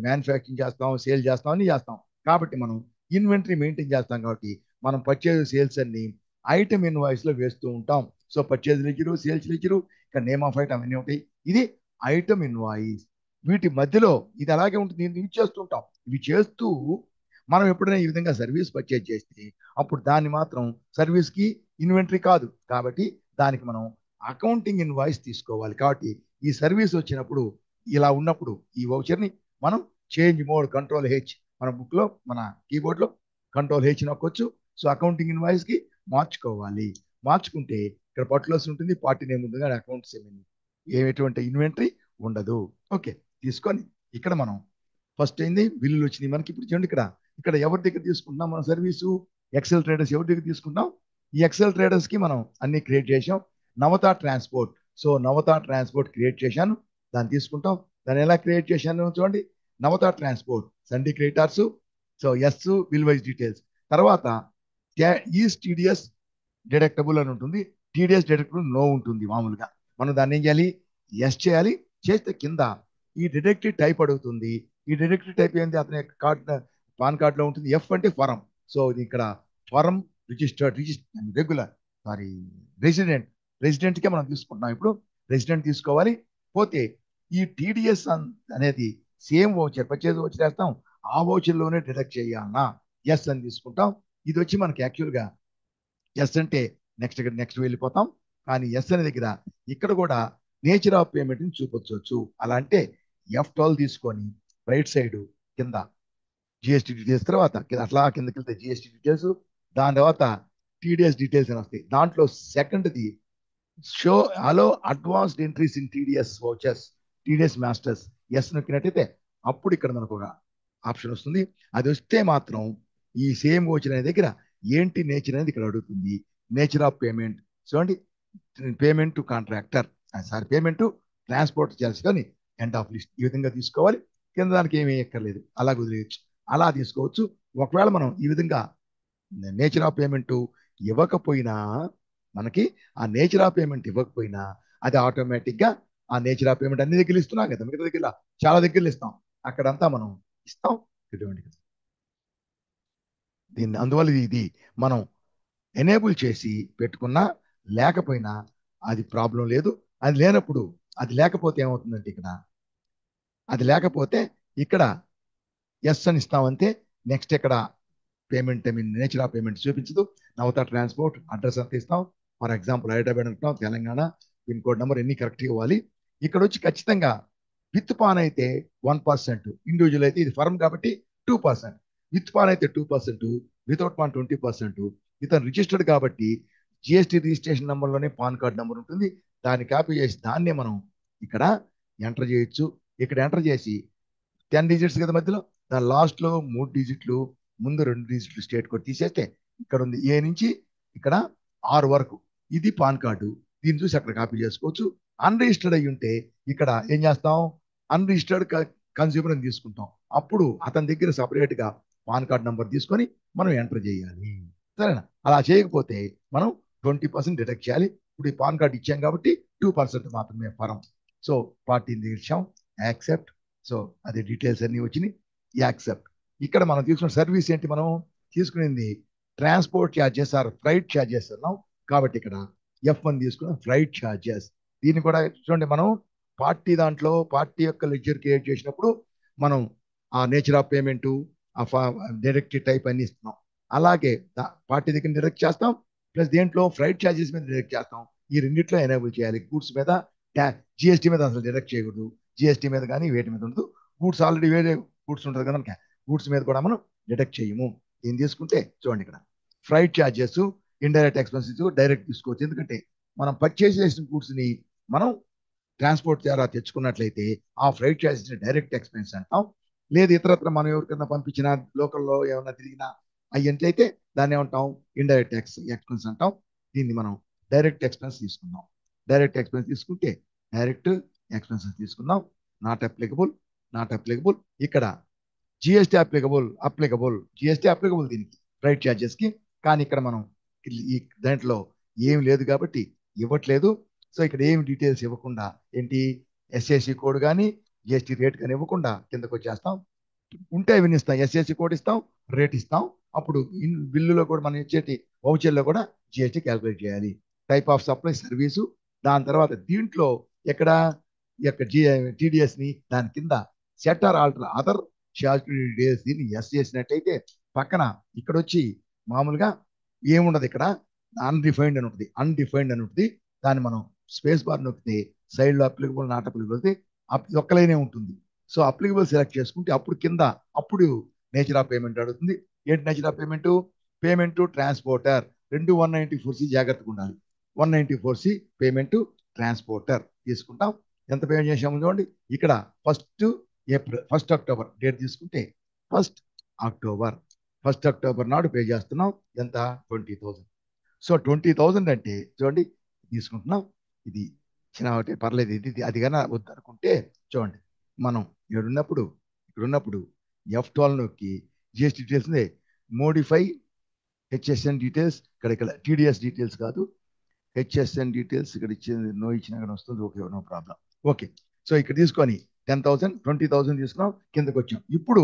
మ్యానుఫ్యాక్చరింగ్ చేస్తాం, సేల్ చేస్తాం, అన్ని చేస్తాం. కాబట్టి మనం ఇన్వెంటరీ మెయింటైన్ చేస్తాం. కాబట్టి మనం పర్చేజ్ సేల్స్ అన్ని ఐటమ్ ఇన్వాయిస్ లో వేస్తూ ఉంటాం. సో పర్చేజ్ లెజరు, సేల్స్ లెజరు, ఇక్కడ నేమ్ ఆఫ్ ఐటమ్ అన్నీ ఉంటాయి. ఇది ఐటమ్ ఇన్వాయిస్. వీటి మధ్యలో ఇది అలాగే ఉంటుంది. ఇవి చేస్తుంటాం. ఇవి చేస్తూ మనం ఎప్పుడైనా ఈ విధంగా సర్వీస్ పర్చేజ్ చేస్తే అప్పుడు దాన్ని మాత్రం సర్వీస్ కి ఇన్వెంటరీ కాదు. కాబట్టి దానికి మనం అకౌంటింగ్ ఇన్వాయిస్ తీసుకోవాలి. కాబట్టి ఈ సర్వీస్ వచ్చినప్పుడు ఇలా ఉన్నప్పుడు ఈ వౌచర్ని మనం చేంజ్ మోడ్ కంట్రోల్ H, మన బుక్ లో మన కీబోర్డ్ లో కంట్రోల్ H నొక్కొచ్చు. సో అకౌంటింగ్ ఇన్వాయిస్ కి మార్చుకోవాలి. మార్చుకుంటే ఇక్కడ పర్టికులర్స్ ఉంటుంది, పార్టీ నేమ్ ఉంటుంది, కానీ అకౌంట్స్ ఎటువంటి ఇన్వెంటరీ ఉండదు. ఓకే, తీసుకొని ఇక్కడ మనం ఫస్ట్ అయింది బిల్లులు వచ్చినాయి మనకి. ఇప్పుడు చూడండి, ఇక్కడ ఎవరి దగ్గర తీసుకుంటున్నాం మనం సర్వీసు? ఎక్సెల్ ట్రేడర్స్ ఎవరి దగ్గర తీసుకుంటాం? ఈ ఎక్సెల్ ట్రేడర్స్ కి మనం అన్ని క్రియేట్ చేసాం. నవత ట్రాన్స్పోర్ట్. సో నవత ట్రాన్స్పోర్ట్ క్రియేట్ చేశాను, దాన్ని తీసుకుంటాం. దాన్ని ఎలా క్రియేట్ చేశాను చూడండి, Navata transport sundry creditors. So yes bill wise details. తర్వాత ఈజ్ టీడీఎస్ డిడక్టబుల్ అని ఉంటుంది, టీడీఎస్ డిడక్టబుల్ నో ఉంటుంది. మామూలుగా మనం దాన్ని ఏం చేయాలి? ఎస్ చేయాలి. చేస్తే కింద ఈ డిడక్టివ్ టైప్ అడుగుతుంది. ఈ డిడక్టివ్ టైప్ ఏంటి? అతని కార్డు, పాన్ కార్డులో ఉంటుంది. ఎఫ్ అంటే ఫరం. సో ఇది ఇక్కడ ఫరం రిజిస్టర్డ్, రెగ్యులర్, సారీ, రెసిడెంట్. రెసిడెంట్కే మనం తీసుకుంటున్నాం. ఇప్పుడు రెసిడెంట్ తీసుకోవాలి. పోతే ఈ టీడీఎస్ అనేది సేమ్ వౌచర్, పర్చేజ్ వౌచర్ వేస్తాం, ఆ వౌచర్లోనే డిడక్ట్ చేయాలన్నా ఎస్ అని తీసుకుంటాం. ఇది వచ్చి మనకి యాక్చువల్గా ఎస్ అంటే నెక్స్ట్ వెళ్ళిపోతాం. కానీ ఎస్ అనే దగ్గర ఇక్కడ కూడా నేచర్ ఆఫ్ పేమెంట్ని చూపించవచ్చు. అలా అంటే F12 తీసుకొని రైట్ సైడ్ కింద జిఎస్టీ డీటెయిల్స్, తర్వాత అట్లా కిందకి వెళ్తే జిఎస్టీ డీటెయిల్స్, దాని తర్వాత టీడీఎస్ డీటెయిల్స్ అని వస్తాయి. దాంట్లో సెకండ్ది show allow advanced entries in TDS vouchers, TDS masters. Yes నొక్కినట్టయితే అప్పుడు ఇక్కడ మనకు ఒక ఆప్షన్ వస్తుంది. అది వస్తే మాత్రం ఈ సేమ్ వౌచర్ అనే దగ్గర ఏంటి నేచర్ అనేది ఇక్కడ అడుగుతుంది. నేచర్ ఆఫ్ పేమెంట్ చూడండి, payment to contractor, sorry payment to transport charge, కానీ ఎండ్ ఆఫ్ లిస్ట్. ఈ విధంగా తీసుకోవాలి. కింద దానికి ఏమీ ఎక్కర్లేదు, అలా వదిలేయచ్చు, అలా తీసుకోవచ్చు. ఒకవేళ మనం ఈ విధంగా నేచర్ ఆఫ్ పేమెంట్ ఇవ్వకపోయినా, మనకి ఆ నేచర్ ఆఫ్ పేమెంట్ ఇవ్వకపోయినా అది ఆటోమేటిక్ గా ఆ నేచర్ ఆఫ్ పేమెంట్ అన్ని దగ్గర ఇస్తున్నాం కదా, మిగతా దగ్గర చాలా దగ్గరలు ఇస్తాం, అక్కడంతా మనం ఇస్తాం. ఇటువంటి దీన్ని అందువల్ల ఇది మనం ఎనేబుల్ చేసి పెట్టుకున్నా లేకపోయినా అది ప్రాబ్లం లేదు. అది లేనప్పుడు, అది లేకపోతే ఏమవుతుందంటే అది లేకపోతే ఇక్కడ ఎస్ అని ఇస్తామంతే. నెక్స్ట్ ఇక్కడ పేమెంట్, నేచర్ ఆఫ్ పేమెంట్ చూపించదు. నవత ట్రాన్స్పోర్ట్ అడ్రస్ అంతా ఇస్తాం. ఫర్ ఎగ్జాంపుల్ హైదరాబాద్ అంటాం, తెలంగాణ, పిన్ కోడ్ నెంబర్ ఎన్ని కరెక్ట్ ఇవ్వాలి. ఇక్కడ వచ్చి ఖచ్చితంగా విత్ పాన్ అయితే 1%, ఇండివిజువల్ అయితే ఇది ఫర్మ్ కాబట్టి 2%, విత్ పాన్ అయితే 2%, వితౌట్ పాన్ 20%. ఇతను రిజిస్టర్డ్ కాబట్టి జిఎస్టీ రిజిస్ట్రేషన్ నెంబర్లోనే పాన్ కార్డ్ నెంబర్ ఉంటుంది. దాన్ని కాపీ చేసి దాన్నే మనం ఇక్కడ ఎంటర్ చేయొచ్చు. ఇక్కడ ఎంటర్ చేసి 10 డిజిట్స్ కదా మధ్యలో, దాని లాస్ట్లో 3 డిజిట్లు ముందు 2 డిజిట్లు స్టేట్ కోడ్ తీసేస్తే ఇక్కడ ఉంది ఏ నుంచి ఇక్కడ ఆర్ వరకు, ఇది పాన్ కార్డు. దీన్ని చూసి అక్కడ కాపీ చేసుకోవచ్చు. అన్రిజిస్టర్డ్ అయి ఉంటే ఇక్కడ ఏం చేస్తాం, అన్రిజిస్టర్డ్ కన్స్యూమర్ అని తీసుకుంటాం. అప్పుడు అతని దగ్గర సపరేట్ గా పాన్ కార్డ్ నంబర్ తీసుకొని మనం ఎంటర్ చేయాలి. సరేనా? అలా చేయకపోతే మనం 20% డిడక్ట్ చేయాలి. ఇప్పుడు ఈ పాన్ కార్డ్ ఇచ్చాం కాబట్టి 2% మాత్రమే ఫరం. సో పార్టీని ఇచ్చాం, యాక్సెప్ట్. సో అదే డీటెయిల్స్ అన్ని వచ్చినాయి, యాక్సెప్ట్. ఇక్కడ మనం తీసుకున్న సర్వీస్ ఏంటి, మనం తీసుకునేది transport charges or flight charges అన్నాం. కాబట్టి ఇక్కడ F1 తీసుకున్నాం, ఫ్లైట్ ఛార్జెస్. దీన్ని కూడా చూడండి, మనం పార్టీ దాంట్లో పార్టీ యొక్క లెడ్జర్ క్రియేట్ చేసినప్పుడు మనం ఆ నేచర్ ఆఫ్ పేమెంట్, ఆ డైరెక్ట్ టైప్ అన్ని ఇస్తున్నాం. అలాగే పార్టీ దగ్గర డైరెక్ట్ చేస్తాం, ప్లస్ దేంట్లో ఫ్లైట్ ఛార్జెస్ మీద డైరెక్ట్ చేస్తాం. ఈ రెండిట్లో ఎనేబుల్ చేయాలి. గూడ్స్ మీద జిఎస్టీ మీద అసలు డైరెక్ట్ చేయకూడదు, జిఎస్టీ మీద కానీ వేటి మీద ఉండదు. గూడ్స్ ఆల్రెడీ వేరే గూడ్స్ ఉంటుంది కదా, గూడ్స్ మీద కూడా మనం డిడక్ట్ చేయము. ఏం తీసుకుంటే చూడండి, ఇక్కడ flight charges, indirect expenses direct తీసుకోవచ్చు. ఎందుకంటే మనం పర్చేస్ చేసిన గూడ్స్ ని మనం ట్రాన్స్పోర్ట్ ద్వారా తెచ్చుకున్నట్లయితే ఆ ఫ్లైట్ ఛార్జెస్ డైరెక్ట్ ఎక్స్పెన్స్ అంటాం. లేదు ఇతరత్ర మనం ఎవరికైనా పంపించిన లోకల్లో ఏమైనా తిరిగినా అయ్యంట్లయితే దాన్ని ఏమంటాం, ఇండైరెక్ట్ ఎక్స్పెన్స్ అంటాం. దీన్ని మనం డైరెక్ట్ ఎక్స్పెన్స్ తీసుకుందాం. డైరెక్ట్ ఎక్స్పెన్స్ తీసుకుంటే డైరెక్ట్ ఎక్స్పెన్సెస్ తీసుకుందాం. Not applicable, not applicable. ఇక్కడ జిఎస్టీ అప్లికబుల్ జిఎస్టీ అప్లికబుల్ దీనికి ఫ్లైట్ ఛార్జెస్ కి. కానీ ఇక్కడ మనం ఈ దాంట్లో ఏం లేదు కాబట్టి ఇవ్వట్లేదు. సో ఇక్కడ ఏమి డీటెయిల్స్ ఇవ్వకుండా ఏంటి, ఎస్ఎస్సి కోడ్ కానీ జిఎస్టీ రేట్ కానీ ఇవ్వకుండా కిందకు వచ్చేస్తాం. ఉంటే అవి ఇస్తాం, ఎస్ఎస్సి కోడ్ ఇస్తాం, రేట్ ఇస్తాం. అప్పుడు బిల్లులో కూడా మనం ఇచ్చేటి వౌచర్లో కూడా జిఎస్టీ క్యాల్కులేట్ చేయాలి. టైప్ ఆఫ్ సప్లై సర్వీసు, దాని తర్వాత దీంట్లో ఎక్కడ టీడీఎస్ ని దాని కింద set or alter other days దీన్ని ఎస్ చేసినట్టయితే పక్కన ఇక్కడ వచ్చి మామూలుగా ఏముండదు, ఇక్కడ అన్డిఫైన్డ్ అని ఉంటుంది, అన్డిఫైన్డ్ అని ఉంటుంది. దాన్ని మనం స్పేస్ బార్ నొక్కితే సైడ్ లో అప్లికబుల్, నాట్ అప్లికబుల్ అయితే ఒక్కలైనే ఉంటుంది. సో అప్లికబుల్ సెలెక్ట్ చేసుకుంటే అప్పుడు కింద అప్పుడు నేచర్ ఆఫ్ పేమెంట్ అడుగుతుంది. ఏంటి nature of payment, payment to transporter 194C జాగ్రత్తగా ఉండాలి. 194C పేమెంట్ ట్రాన్స్పోర్టర్ తీసుకుంటాం. ఎంత పేమెంట్ చేసాము చూడండి, ఇక్కడ ఫస్ట్ అక్టోబర్ డేట్ తీసుకుంటే ఫస్ట్ అక్టోబర్ నాడు పే చేస్తున్నాం. ఎంత, 20,000. సో 20,000 అంటే చూడండి తీసుకుంటున్నాం. ఇది చిన్న ఒకటి పర్లేదు, ఇది అది కన్నా వద్దనుకుంటే చూడండి, మనం ఇక్కడున్నప్పుడు F12 నొక్కి GST details modify HSN details, ఇక్కడ టీడీఎస్ డీటెయిల్స్ కాదు, హెచ్ఎస్ఎన్ డీటెయిల్స్ ఇక్కడ ఇచ్చింది, నో ఇచ్చినా కానీ వస్తుంది. Okay, no problem. Okay, so ఇక్కడ తీసుకొని 10,000 20,000 తీసుకున్నాం, కిందకి వచ్చాం. ఇప్పుడు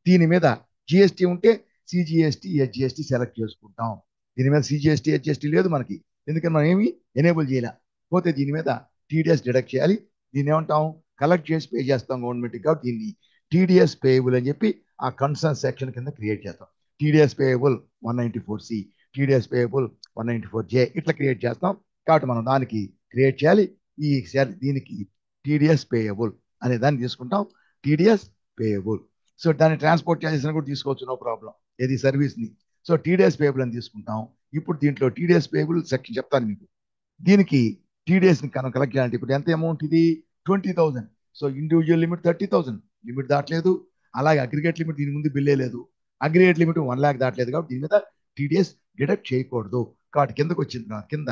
దీని మీద జిఎస్టీ ఉంటే సిజిఎస్టీ హెచ్జిఎస్టీ సెలెక్ట్ చేసుకుంటాం. దీని మీద సిజిఎస్టీ హెచ్జిఎస్టీ లేదు మనకి, ఎందుకని మనం ఏమి ఎనేబుల్ చేయలే. పోతే దీని మీద టీడీఎస్ డిడక్ట్ చేయాలి. దీన్ని ఏమంటాం, కలెక్ట్ చేసి పే చేస్తాం గవర్నమెంట్ కాబట్టి దీన్ని టీడీఎస్ పేయబుల్ అని చెప్పి ఆ కన్సర్న్ సెక్షన్ కింద క్రియేట్ చేస్తాం. TDS payable 194C, TDS payable 194J ఇట్లా క్రియేట్ చేస్తాం. కాబట్టి మనం దానికి క్రియేట్ చేయాలి. దీనికి టీడీఎస్ పేయబుల్ అనే దాన్ని తీసుకుంటాం, టీడీఎస్ పేయబుల్. సో దాన్ని ట్రాన్స్పోర్ట్ ఛార్జెస్ కూడా తీసుకోవచ్చు, నో ప్రాబ్లం, ఏది సర్వీస్ని. సో టీడీఎస్ పేయబుల్ అని తీసుకుంటాం. ఇప్పుడు దీంట్లో టీడీఎస్ పేయబుల్ సెక్షన్ చెప్తాను మీకు. దీనికి టీడీఎస్ని కలెక్ట్ చేయాలంటే ఇప్పుడు ఎంత అమౌంట్, ఇది 20,000. సో ఇండివిజువల్ లిమిట్ 30,000, లిమిట్ దాటలేదు. అలాగే అగ్రిగేట్ లిమిట్ దీని ముందు బిల్లే లేదు, అగ్రిగేట్ లిమిట్ 1 lakh దాటలేదు. కాబట్టి దీని మీద టీడీఎస్ డిడక్ట్ చేయకూడదు. కాబట్టి కిందకు వచ్చింది, కింద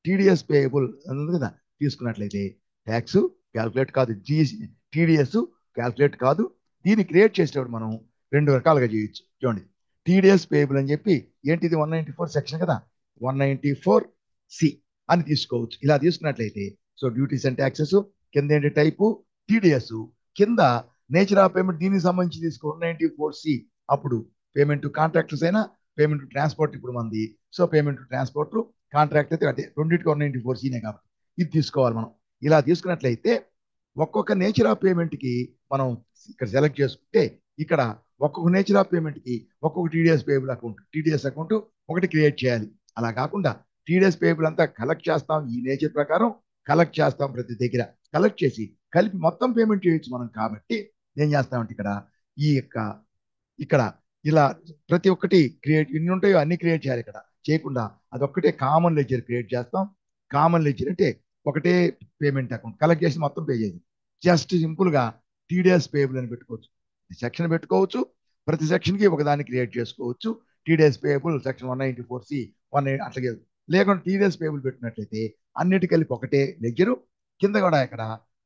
టీడీఎస్ పేయబుల్ అన్నది కదా, తీసుకున్నట్లయితే ట్యాక్స్ క్యాల్కులేట్ కాదు, టీడీఎస్ క్యాల్కులేట్ కాదు. దీన్ని క్రియేట్ చేసేటప్పుడు మనం 2 రకాలుగా చేయొచ్చు. చూడండి, టీడీఎస్ పేయబుల్ అని చెప్పి ఏంటిది 194 సెక్షన్ కదా, 194C అని తీసుకోవచ్చు. ఇలా తీసుకున్నట్లయితే సో డ్యూటీస్ అండ్ ట్యాక్సెస్ కింద ఏంటి టైపు టీడీఎస్, కింద నేచర్ ఆఫ్ పేమెంట్ దీనికి సంబంధించి తీసుకో 194C. అప్పుడు పేమెంట్ టు కాంట్రాక్టర్స్ అయినా పేమెంట్ టు ట్రాన్స్పోర్ట్ ఇప్పుడు మంది. So payment to transport contract అయితే అంటే రెండింటికి 194Cనే కాబట్టి ఇది తీసుకోవాలి మనం. ఇలా తీసుకున్నట్లయితే ఒక్కొక్క నేచర్ ఆఫ్ పేమెంట్కి మనం ఇక్కడ సెలెక్ట్ చేసుకుంటే ఇక్కడ ఒక్కొక్క నేచర్ ఆఫ్ పేమెంట్కి ఒక్కొక్క TDS payable account, TDS account ఒకటి క్రియేట్ చేయాలి. అలా కాకుండా టీడీఎస్ పేయబుల్ అంతా కలెక్ట్ చేస్తాం, ఈ నేచర్ ప్రకారం కలెక్ట్ చేస్తాం, ప్రతి దగ్గర కలెక్ట్ చేసి కలిపి మొత్తం పేమెంట్ చేయొచ్చు మనం. కాబట్టి ఏం చేస్తామంటే ఇక్కడ ఇలా ప్రతి ఒక్కటి క్రియేట్ ఎన్ని ఉంటాయో అన్ని క్రియేట్ చేయాలి. ఇక్కడ చేయకుండా అదొక్కటే కామన్ లెడ్జర్ క్రియేట్ చేస్తాం. కామన్ లెడ్జర్ అంటే ఒకటే పేమెంట్ అకౌంట్ కలెక్ట్ చేసి మొత్తం పే చేసి జస్ట్ సింపుల్ గా టీడీఎస్ పేయబుల్ అని పెట్టుకోవచ్చు, సెక్షన్ పెట్టుకోవచ్చు. ప్రతి సెక్షన్కి ఒకదాన్ని క్రియేట్ చేసుకోవచ్చు. టీడీఎస్ పేయబుల్ సెక్షన్ 194C 1 అట్లాగే లేకుండా టీడీఎస్ పేయబుల్ పెట్టినట్లయితే అన్నిటి కలిపి ఒకటే లెడ్జరు. కింద కూడా ఇక్కడ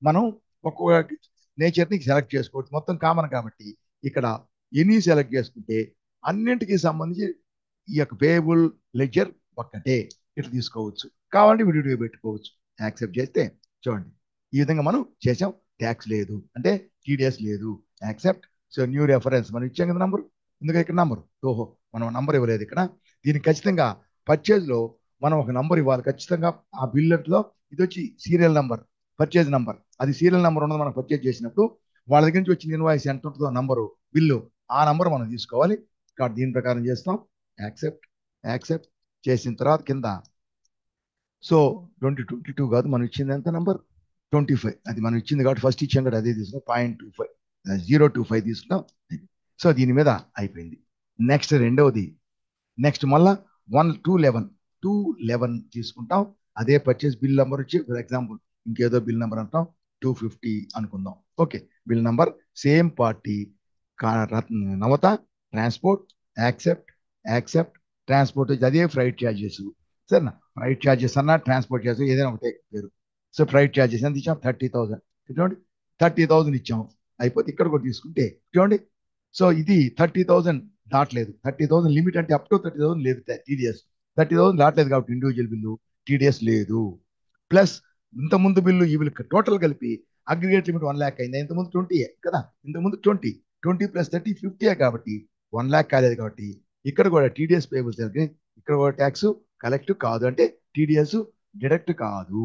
మనం ఒక్కొక్క నేచర్ని సెలెక్ట్ చేసుకోవచ్చు. మొత్తం కామన్ కాబట్టి ఇక్కడ ఎనీ సెలెక్ట్ చేసుకుంటే అన్నింటికి సంబంధించి ఈ యొక్క పేయబుల్ లెడ్జర్ ఒక్కటే ఇట్లా తీసుకోవచ్చు. కావాలంటే విడివిడిగా పెట్టుకోవచ్చు. యాక్సెప్ట్ చేస్తే చూడండి ఈ విధంగా మనం చేసాం. ట్యాక్స్ లేదు అంటే టీడీఎస్ లేదు. యాక్సెప్ట్. సో న్యూ రెఫరెన్స్ మనం ఇచ్చాం కదా నంబర్. ఎందుకంటే ఇక్కడ నంబర్ ఓహో మనం నంబర్ ఇవ్వలేదు ఇక్కడ. దీనికి ఖచ్చితంగా పర్చేజ్లో మనం ఒక నంబర్ ఇవ్వాలి ఖచ్చితంగా. ఆ బిల్లెట్లో ఇది వచ్చి సీరియల్ నంబర్, పర్చేజ్ నంబర్. అది సీరియల్ నంబర్ ఉన్నది మనం పర్చేజ్ చేసినప్పుడు వాళ్ళ దగ్గర నుంచి వచ్చిన ఇన్వాయిస్ ఎంత ఉంటుందో నంబరు బిల్లు ఆ నంబర్ మనం తీసుకోవాలి. కాబట్టి దీని ప్రకారం చేస్తాం. యాక్సెప్ట్. యాక్సెప్ట్ చేసిన తర్వాత కింద సో 2022 కాదు మనం ఇచ్చింది ఎంత నంబర్ 25. అది మనం ఇచ్చింది కాబట్టి ఫస్ట్ ఇచ్చాం కదా అదే తీసుకున్నాం. 0.25 తీసుకున్నాం. సో దీని మీద అయిపోయింది. నెక్స్ట్ రెండవది నెక్స్ట్ మళ్ళా 211 తీసుకుంటాం. అదే పర్చేస్ బిల్ నెంబర్ వచ్చి ఫర్ ఎగ్జాంపుల్ ఇంకేదో బిల్ నెంబర్ అంటాం 250 అనుకుందాం. Okay bill number same party Navata transport. Accept. Accept. Transport వచ్చి అదే ఫ్రైట్ ఛార్జెస్. సరేనా ఫ్రైట్ ఛార్జెస్ అన్నా ట్రాన్స్పోర్ట్ ఛార్జెస్ ఏదైనా ఒకటే పేరు. సో ఫ్రైట్ ఛార్జెస్ ఎంత ఇచ్చాం 30,000. చూడండి 30,000 ఇచ్చాం. అయిపోతే ఇక్కడ కూడా తీసుకుంటే చూడండి సో ఇది 30,000 దాటలేదు. 30,000 లిమిట్ అంటే అప్ టు 30,000 లేదు టీడీఎస్. 30,000 దాటలేదు కాబట్టి ఇండివిజువల్ బిల్లు టీడీఎస్ లేదు. ప్లస్ ఇంతకుముందు బిల్లు ఈ బిల్లు టోటల్ కలిపి అగ్రిగేట్ లిమిట్ 1 lakh అయింది. ఇంతకుముందు 20 కదా. ఇంతకుముందు 20 ప్లస్ 30 50 కాబట్టి 1 lakh కాలేదు. కాబట్టి ఇక్కడ కూడా టీడీఎస్ పేబుల్స్ ఇక్కడ కూడా ట్యాక్స్ కలెక్ట్ కాదు అంటే టీడీఎస్ డిడక్ట్ కాదు.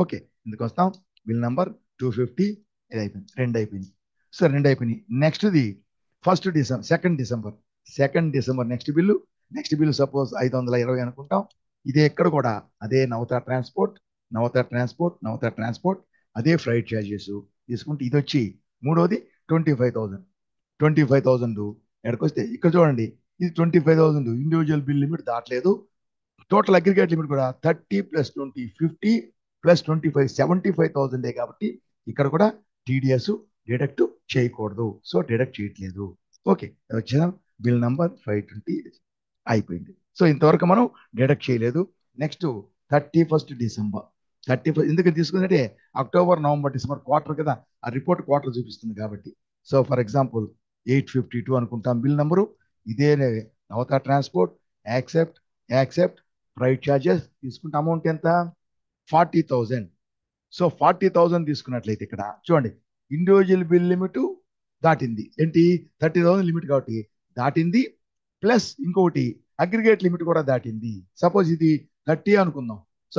ఓకే ఎందుకు వస్తాం బిల్ నంబర్ 250 ఇది అయిపోయింది. 2 అయిపోయింది. సో 2 అయిపోయినాయి. నెక్స్ట్ది 1 December 2 December next bill suppose 520 అనుకుంటాం. ఇదే ఇక్కడ కూడా అదే నవత ట్రాన్స్పోర్ట్ అదే ఫ్రైట్ ఛార్జెస్ తీసుకుంటే ఇది వచ్చి మూడోది 25,000 ఎక్కడికి వస్తే ఇక్కడ చూడండి ఇది 25,000 ఇండివిజువల్ బిల్ లిమిట్ దాటలేదు. టోటల్ అగ్రిగేట్ లిమిట్ కూడా 30 ప్లస్ 20 50 ప్లస్ 25 75,000 కాబట్టి ఇక్కడ కూడా టీడీఎస్ డిడక్ట్ చేయకూడదు. సో డిడక్ట్ చేయట్లేదు. ఓకే వచ్చిన బిల్ నంబర్ 520 అయిపోయింది. సో ఇంతవరకు మనం డిడక్ట్ చేయలేదు. నెక్స్ట్ 31 December 31 ఎందుకు తీసుకుందంటే అక్టోబర్ నవంబర్ డిసెంబర్ క్వార్టర్ కదా. ఆ రిపోర్ట్ క్వార్టర్ చూపిస్తుంది కాబట్టి. సో ఫర్ ఎగ్జాంపుల్ 852 అనుకుంటాం బిల్ నంబరు. ఇదే నవత ట్రాన్స్పోర్ట్. యాక్సెప్ట్ ఫ్రైట్ ఛార్జెస్ తీసుకుంటే అమౌంట్ ఎంత 40,000. సో 40,000 తీసుకున్నట్లయితే ఇక్కడ చూడండి ఇండివిజువల్ బిల్ లిమిట్ దాటింది. ఏంటి 30,000 లిమిట్ కాబట్టి దాటింది. ప్లస్ ఇంకొకటి అగ్రిగేట్ లిమిట్ కూడా దాటింది. సపోజ్ ఇది 30 అనుకుందాం. సో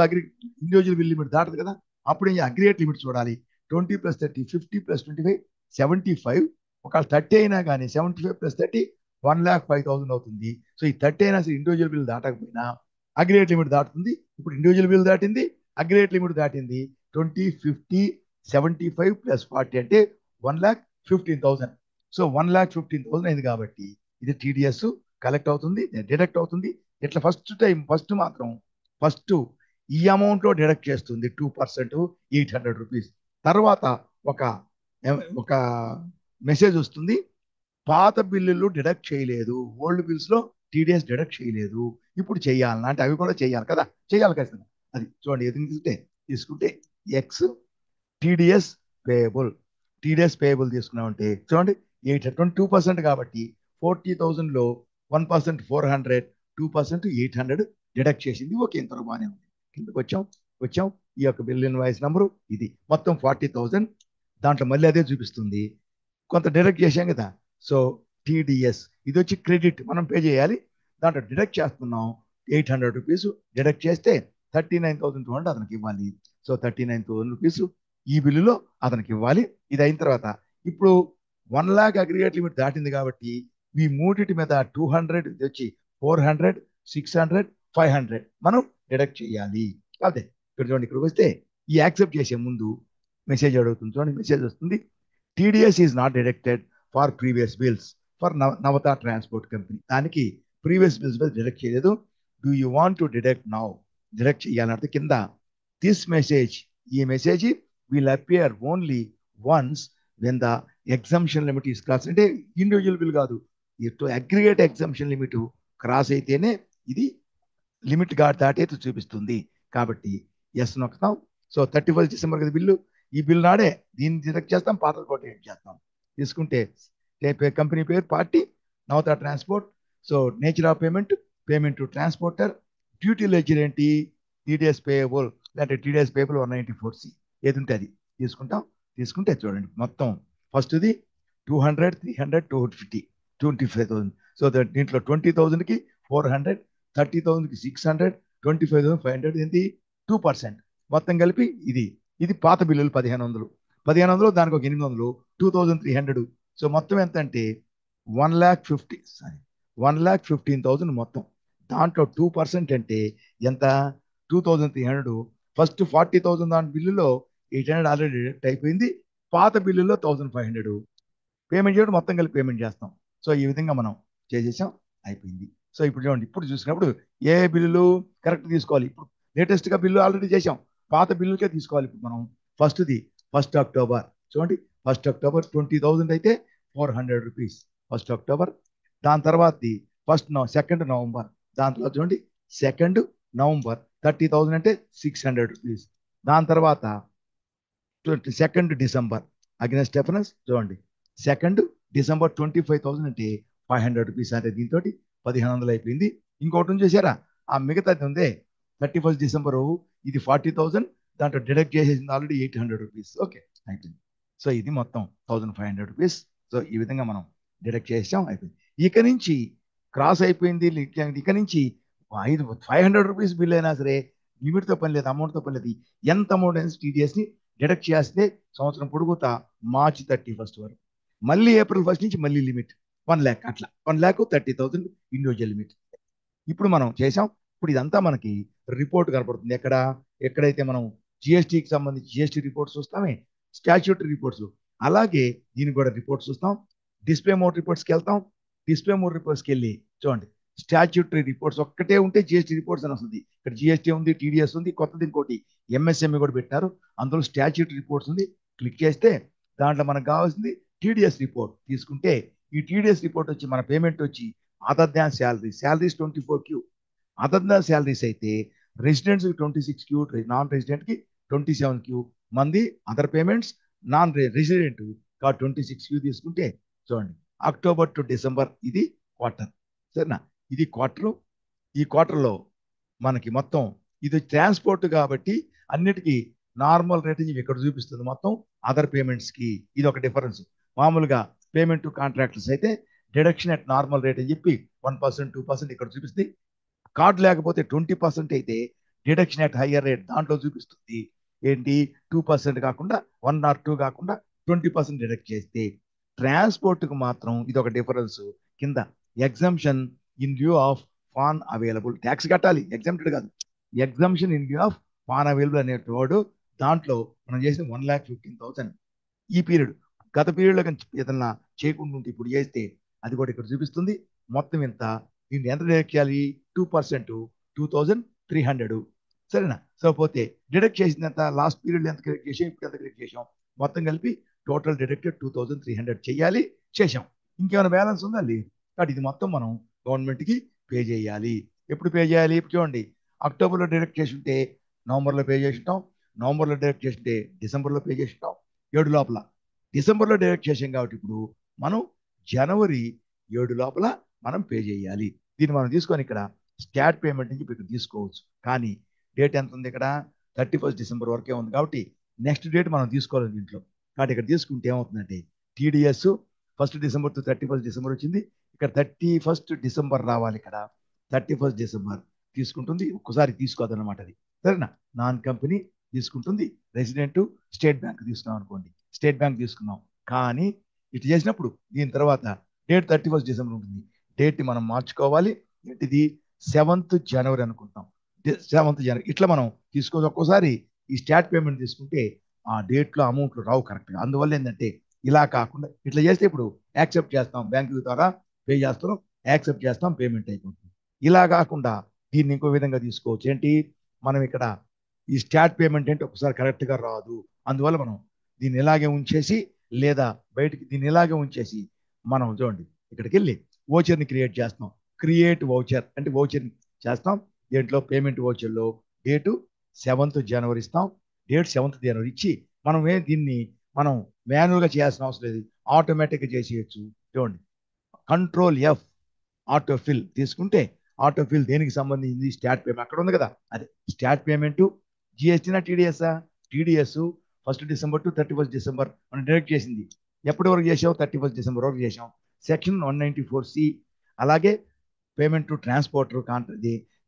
ఇండివిజువల్ బిల్ లిమిట్ దాటదు కదా. అప్పుడు అగ్రిగేట్ లిమిట్ చూడాలి. 20 ప్లస్ 30 50 ప్లస్ 25 75. ఒకవేళ 30 అయినా కానీ 75 ప్లస్ 30 1,05,000 అవుతుంది. సో ఈ 30 అయినా సరే ఇండివిజువల్ బిల్ దాటకపోయినా అగ్రిగేట్ లిమిట్ దాటుతుంది. ఇప్పుడు ఇండివిజువల్ బిల్ దాటింది, అగ్రిగేట్ లిమిట్ దాటింది. 20 50 75 ప్లస్ 40 అంటే 1,15,000. సో 1,15,000 అయింది కాబట్టి ఇది టీడీఎస్ కలెక్ట్ అవుతుంది, డిడక్ట్ అవుతుంది. ఇట్లా ఫస్ట్ మాత్రం ఈ అమౌంట్ లో డిడక్ట్ చేస్తుంది 2% 800 రూపీస్. తర్వాత ఒక మెసేజ్ వస్తుంది పాత బిల్లులు డిడక్ట్ చేయలేదు, ఓల్డ్ బిల్స్ లో టీడీఎస్ డిడక్ట్ చేయలేదు, ఇప్పుడు చేయాలన్నా అంటే అవి కూడా చేయాలి కదా. చేయాలి ఖచ్చితంగా. అది చూడండి ఎదుగు తీసుకుంటే ఎక్స్ టీడీఎస్ పేయబుల్ తీసుకున్నామంటే చూడండి 2% కాబట్టి 40,000 లో 1% 400 2% 800 డిడక్ట్ చేసింది. ఓకే ఇంతవరకు బాగానే ఉంది. కిందకు వచ్చాం ఈ యొక్క బిల్ ఇన్వాయిస్ నంబరు ఇది మొత్తం 40,000. దాంట్లో మళ్ళీ అదే చూపిస్తుంది కొంత డిడక్ట్ చేశాం కదా. సో టీడీఎస్ ఇది వచ్చి క్రెడిట్ మనం పే చేయాలి. దాంట్లో డిడక్ట్ చేస్తున్నాం 800 రూపీస్. డిడక్ట్ చేస్తే 39,200 అతనికి ఇవ్వాలి. సో 39,000 రూపీస్ ఈ బిల్లులో అతనికి ఇవ్వాలి. ఇది అయిన తర్వాత ఇప్పుడు 1 lakh అగ్రిగేట్ లిమిట్ దాటింది కాబట్టి ఈ మూడిటి మీద 200 వచ్చి 400 600 500 మనం డిడక్ట్ చేయాలి. అదే ఇక్కడ చూడండి ఇక్కడికి వస్తే ఈ యాక్సెప్ట్ చేసే ముందు మెసేజ్ అడుగుతుంది. చూడండి మెసేజ్ వస్తుంది TDS is not deducted for previous bills for Navata transport company. దానికి ప్రీవియస్ బిల్స్ మీద డిడక్ట్ చేయలేదు. Do you want to deduct now? Deduct చేయాలంటే కింద దిస్ మెసేజ్ ఈ message will appear only once when the exemption limit is cross. అంటే individual bill కాదు aggregate exemption limit cross అయితేనే ఇది లిమిట్ దాటైతే చూపిస్తుంది. కాబట్టి ఎస్ నొక్కుతాం. సో 31 డిసెంబర్ కదా బిల్లు, ఈ బిల్ నాడే దీన్ని డిడక్ట్ చేస్తాం, పాత కోట చేస్తాం. తీసుకుంటే కంపెనీ పేరు party, Navata transport. So nature of payment, payment to transporter, duty ledger ఏంటి, టీడీఎస్ పేయబుల్, లేదంటే టీడీఎస్ పేయబుల్ 194C ఏది ఉంటే అది తీసుకుంటాం. తీసుకుంటే చూడండి మొత్తం ఫస్ట్ది 200, 300, 250, 25,000. సో దీంట్లో 20,000కి 400, 30,000కి 600, 25,500 ఏంటి 2%. మొత్తం కలిపి ఇది ఇది పాత బిల్లులు 1,500 దానికి ఒక 800, 2,300. సో మొత్తం ఎంత అంటే 1,15,000 మొత్తం. దాంట్లో 2% అంటే ఎంత, 2,300. ఫస్ట్ 40,000 దాని బిల్లులో 800 ఆల్రెడీ డిడక్ట్ అయిపోయింది. పాత బిల్లులో 1,500 పేమెంట్ చేయడం, మొత్తం కలిపి పేమెంట్ చేస్తాం. సో ఈ విధంగా మనం చేసేసాం, అయిపోయింది. సో ఇప్పుడు చూడండి, ఇప్పుడు చూసినప్పుడు ఏ బిల్లులు కరెక్ట్ తీసుకోవాలి. ఇప్పుడు లేటెస్ట్గా బిల్లు ఆల్రెడీ చేసాం, పాత బిల్లుకే తీసుకోవాలి. ఇప్పుడు మనం ఫస్ట్ది 1 అక్టోబర్ చూడండి, 1 అక్టోబర్ 20,000 అయితే 400 రూపీస్ 1 అక్టోబర్. దాని తర్వాతది 2 నవంబర్, దాని తర్వాత చూడండి 2 నవంబర్ 30,000 అంటే 600 రూపీస్. దాని తర్వాత 2 డిసెంబర్ అగైనెస్ట్ డిఫరెన్స్ చూడండి, 2 డిసెంబర్ 25,000 అంటే 500 రూపీస్. అంటే దీంతో 1,500 అయిపోయింది. ఇంకోటి చూసారా, ఆ మిగతాది ఉందే 31 డిసెంబరు, ఇది 40,000, దాంట్లో డిడక్ట్ చేసేసింది ఆల్రెడీ 800 రూపీస్. ఓకే, అయిపోయింది. సో ఇది మొత్తం 1,500 రూపీస్. సో ఈ విధంగా మనం డిడక్ట్ చేసాం, అయిపోయింది. ఇక నుంచి క్రాస్ అయిపోయింది. ఇక నుంచి 500 రూపీస్ బిల్ అయినా సరే లిమిట్తో పని లేదు, అమౌంట్తో పని లేదు. ఎంత అమౌంట్ అయినా టీడీఎస్ని డిడక్ట్ చేస్తే సంవత్సరం పొడుగుతా మార్చి 31 వరకు, మళ్ళీ ఏప్రిల్ 1 నుంచి మళ్ళీ లిమిట్ 1 lakh, అట్లా 1,30,000 ఇండివిజువల్ లిమిట్. ఇప్పుడు మనం చేసాం. ఇప్పుడు ఇదంతా మనకి రిపోర్ట్ కనపడుతుంది. ఎక్కడైతే మనం జిఎస్టీకి సంబంధించి జిఎస్టీ రిపోర్ట్స్ చూస్తామే, స్టాచ్యూటరీ రిపోర్ట్స్, అలాగే దీనికి కూడా రిపోర్ట్స్ చూస్తాం. డిస్ప్లే మోడ్ రిపోర్ట్స్కి వెళ్తాం. డిస్ప్లే మోడ్ రిపోర్ట్స్కి వెళ్ళి చూడండి, స్టాచ్యూటరీ రిపోర్ట్స్ ఒక్కటే ఉంటే జిఎస్టీ రిపోర్ట్స్ అని వస్తుంది. ఇక్కడ జిఎస్టీ ఉంది, టీడీఎస్ ఉంది, కొత్తది ఇంకోటి ఎంఎస్ఎంఈ కూడా పెట్టారు, అందులో స్టాచ్యూటరీ రిపోర్ట్స్ ఉంది. క్లిక్ చేస్తే దాంట్లో మనకు కావాల్సింది టీడీఎస్ రిపోర్ట్. తీసుకుంటే ఈ టీడీఎస్ రిపోర్ట్ వచ్చి మన పేమెంట్ వచ్చి other than salaries 24Q, other than salaries అయితే రెసిడెంట్స్ 26Q, నాన్ రెసిడెంట్కి 27Q, మంది other payments non resident 26Q. తీసుకుంటే చూడండి, అక్టోబర్ టు డిసెంబర్ ఇది క్వార్టర్, సరేనా, ఇది క్వార్టర్. ఈ క్వార్టర్లో మనకి మొత్తం ఇది ట్రాన్స్పోర్ట్ కాబట్టి అన్నిటికీ నార్మల్ రేట్ ఇక్కడ చూపిస్తుంది. మొత్తం అదర్ పేమెంట్స్కి ఇది ఒక డిఫరెన్స్. మామూలుగా పేమెంట్ టు కాంట్రాక్టర్స్ అయితే డిడక్షన్ అట్ నార్మల్ రేట్ అని చెప్పి 1%, 2% ఇక్కడ చూపిస్తుంది. కార్డు లేకపోతే 20% అయితే డిడక్షన్ అట్ హయ్యర్ రేట్ దాంట్లో చూపిస్తుంది. ఏంటి, 2% కాకుండా 1 or 2 కాకుండా 20% డిడక్ట్ చేస్తే. ట్రాన్స్పోర్ట్కి మాత్రం ఇది ఒక డిఫరెన్స్. కింద exemption in lieu of PAN available, tax కట్టాలి, ఎగ్జామ్టెడ్ కాదు. Exemption in lieu of PAN available అనే వాడు దాంట్లో మనం చేసిన 1,15,000 ఈ పీరియడ్. గత పీరియడ్లో కానీ ఏదన్నా చేయకుండా ఉంటే ఇప్పుడు చేస్తే అది కూడా ఇక్కడ చూపిస్తుంది. మొత్తం ఎంత, దీన్ని ఎంత డిడక్ట్ చేయాలి, 2%, 2,300, సరేనా. సో పోతే డిడక్ట్ చేసింది ఎంత, లాస్ట్ పీరియడ్ ఎంత క్రెడిట్ చేసాం, ఇప్పుడు ఎంత క్రెడిట్ చేసాం, మొత్తం కలిపి టోటల్ డిడక్టెడ్ 2,300 చేయాలి, చేసాం. ఇంకేమైనా బ్యాలెన్స్ ఉందా, లేదు. కాబట్టి ఇది మొత్తం మనం గవర్నమెంట్కి పే చేయాలి. ఎప్పుడు పే చేయాలి, ఇప్పుడు చూడండి, అక్టోబర్లో డిడక్ట్ చేసి ఉంటే నవంబర్లో పే చేసి ఉంటాం, నవంబర్లో డిడక్ట్ చేసి ఉంటే డిసెంబర్లో పే చేసి ఉంటాం, 7 లోపల. డిసెంబర్లో డిడక్ట్ చేసాం కాబట్టి ఇప్పుడు మనం జనవరి 7 లోపల మనం పే చేయాలి. దీన్ని మనం తీసుకొని ఇక్కడ స్టాట్ పేమెంట్ నుంచి ఇక్కడ తీసుకోవచ్చు. కానీ డేట్ ఎంత ఉంది, ఇక్కడ 31 డిసెంబర్ వరకే ఉంది కాబట్టి నెక్స్ట్ డేట్ మనం తీసుకోవాలి దీంట్లో. కాబట్టి ఇక్కడ తీసుకుంటే ఏమవుతుందంటే టీడీఎస్ 1 డిసెంబర్ టు 31 డిసెంబర్ వచ్చింది, ఇక్కడ 31 డిసెంబర్ రావాలి, ఇక్కడ 31 డిసెంబర్ తీసుకుంటుంది. ఒక్కసారి తీసుకోదన్నమాట అది, సరేనా. నాన్ కంపెనీ తీసుకుంటుంది, రెసిడెంట్ స్టేట్ బ్యాంక్ తీసుకున్నాం అనుకోండి, స్టేట్ బ్యాంక్ తీసుకున్నాం. కానీ ఇటు చేసినప్పుడు దీని తర్వాత డేట్ 31 డిసెంబర్ ఉంటుంది, డేట్ మనం మార్చుకోవాలి. ఏంటిది, 7th జనవరి అనుకుంటాం, 7th జనవరి ఇట్లా మనం తీసుకోవచ్చు. ఒక్కోసారి ఈ స్టాట్ పేమెంట్ తీసుకుంటే ఆ డేట్లో అమౌంట్లు రావు కరెక్ట్గా. అందువల్ల ఏంటంటే ఇలా కాకుండా ఇట్లా చేస్తే ఇప్పుడు యాక్సెప్ట్ చేస్తాం, బ్యాంకు ద్వారా పే చేస్తున్నాం, యాక్సెప్ట్ చేస్తాం, పేమెంట్ అయిపోతుంది. ఇలా కాకుండా దీన్ని ఇంకో విధంగా తీసుకోవచ్చు. ఏంటి, మనం ఇక్కడ ఈ స్టాట్ పేమెంట్ అంటే ఒకసారి కరెక్ట్గా రాదు, అందువల్ల మనం దీన్ని ఇలాగే ఉంచేసి, లేదా బయటికి దీన్ని ఇలాగే ఉంచేసి మనం చూడండి ఇక్కడికి వెళ్ళి ఓచర్ని క్రియేట్ చేస్తాం. క్రియేట్ వౌచర్ అంటే వౌచర్ని చేస్తాం. దేంట్లో పేమెంట్ వౌచర్లో డేటు 7th జనవరి ఇస్తాం. డేట్ 7th జనవరి ఇచ్చి దీన్ని మనం మాన్యువల్గా చేయాల్సిన అవసరం లేదు, ఆటోమేటిక్గా చేసేయచ్చు. చూడండి, కంట్రోల్ F ఆటోఫిల్ తీసుకుంటే ఆటోఫిల్ దేనికి సంబంధించింది? స్టాట్ పేమెంట్ అక్కడ ఉంది కదా, అదే స్టాట్ పేమెంట్. జిఎస్టీనా టీడీఎస్ఆ? టీడీఎస్ 1 డిసెంబర్ టు 31 డిసెంబర్ మనం డైరెక్ట్ చేసింది. ఎప్పటి వరకు చేసాం? 31 డిసెంబర్ వరకు చేసాం. Section 194C. అలాగే పేమెంట్ టు ట్రాన్స్పోర్టర్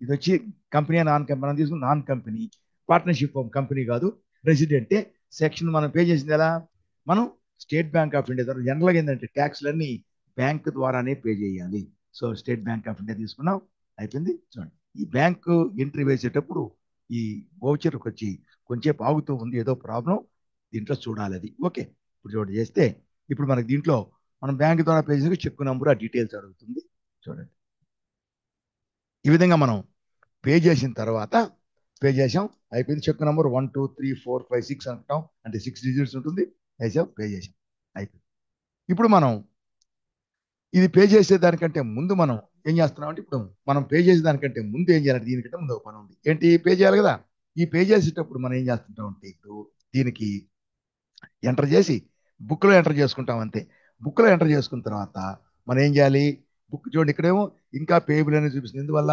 ఇది వచ్చి కంపెనీ నాన్ కంపెనీ, మనం తీసుకున్న నాన్ కంపెనీ పార్ట్నర్షిప్ కంపెనీ కాదు, రెసిడెంటే. సెక్షన్ మనం పే చేసింది ఎలా? మనం స్టేట్ బ్యాంక్ ఆఫ్ ఇండియా ద్వారా జనరల్గా ఏంటంటే ట్యాక్స్లన్నీ బ్యాంక్ ద్వారానే పే చేయాలి. So state bank of India తీసుకున్నాం, అయిపోయింది. చూడండి, ఈ బ్యాంకు ఎంట్రీ వేసేటప్పుడు ఈ వౌచర్కి వచ్చి కొంచెంసేపు ఆగుతూ ఉంది, ఏదో ప్రాబ్లం దీంట్లో చూడాలి అది. ఓకే, ఇప్పుడు చూడండి చేస్తే ఇప్పుడు మనకి దీంట్లో మనం బ్యాంక్ ద్వారా పే చేసిన చెక్ నెంబర్ ఆ డీటెయిల్స్ అడుగుతుంది. చూడండి, ఈ విధంగా మనం పే చేసిన తర్వాత పే చేసాం, అయిపోయింది. చెక్ నెంబర్ 1 2 3 4 5 6 అంటాం, అంటే 6 డిజిట్స్ ఉంటుంది. వేసాం, పే చేసాం, అయిపోయింది. ఇప్పుడు మనం ఇది పే చేసే దానికంటే ముందు మనం ఏం చేస్తున్నాం అంటే, ఇప్పుడు మనం పే చేసే దానికంటే ముందు ఏం చేయాలంటే దీనికంటే ముందు ఒక పని ఉంది. ఏంటి? పే చేయాలి కదా. ఈ పే చేసేటప్పుడు మనం ఏం చేస్తుంటాం అంటే, ఇప్పుడు దీనికి ఎంటర్ చేసి బుక్లో ఎంటర్ చేసుకుంటాం అంతే. బుక్లో ఎంటర్ చేసుకున్న తర్వాత మనం ఏం చేయాలి? బుక్ చూడండి, ఇక్కడేమో ఇంకా పేయబుల్ అనేది చూపిస్తుంది. ఎందువల్ల?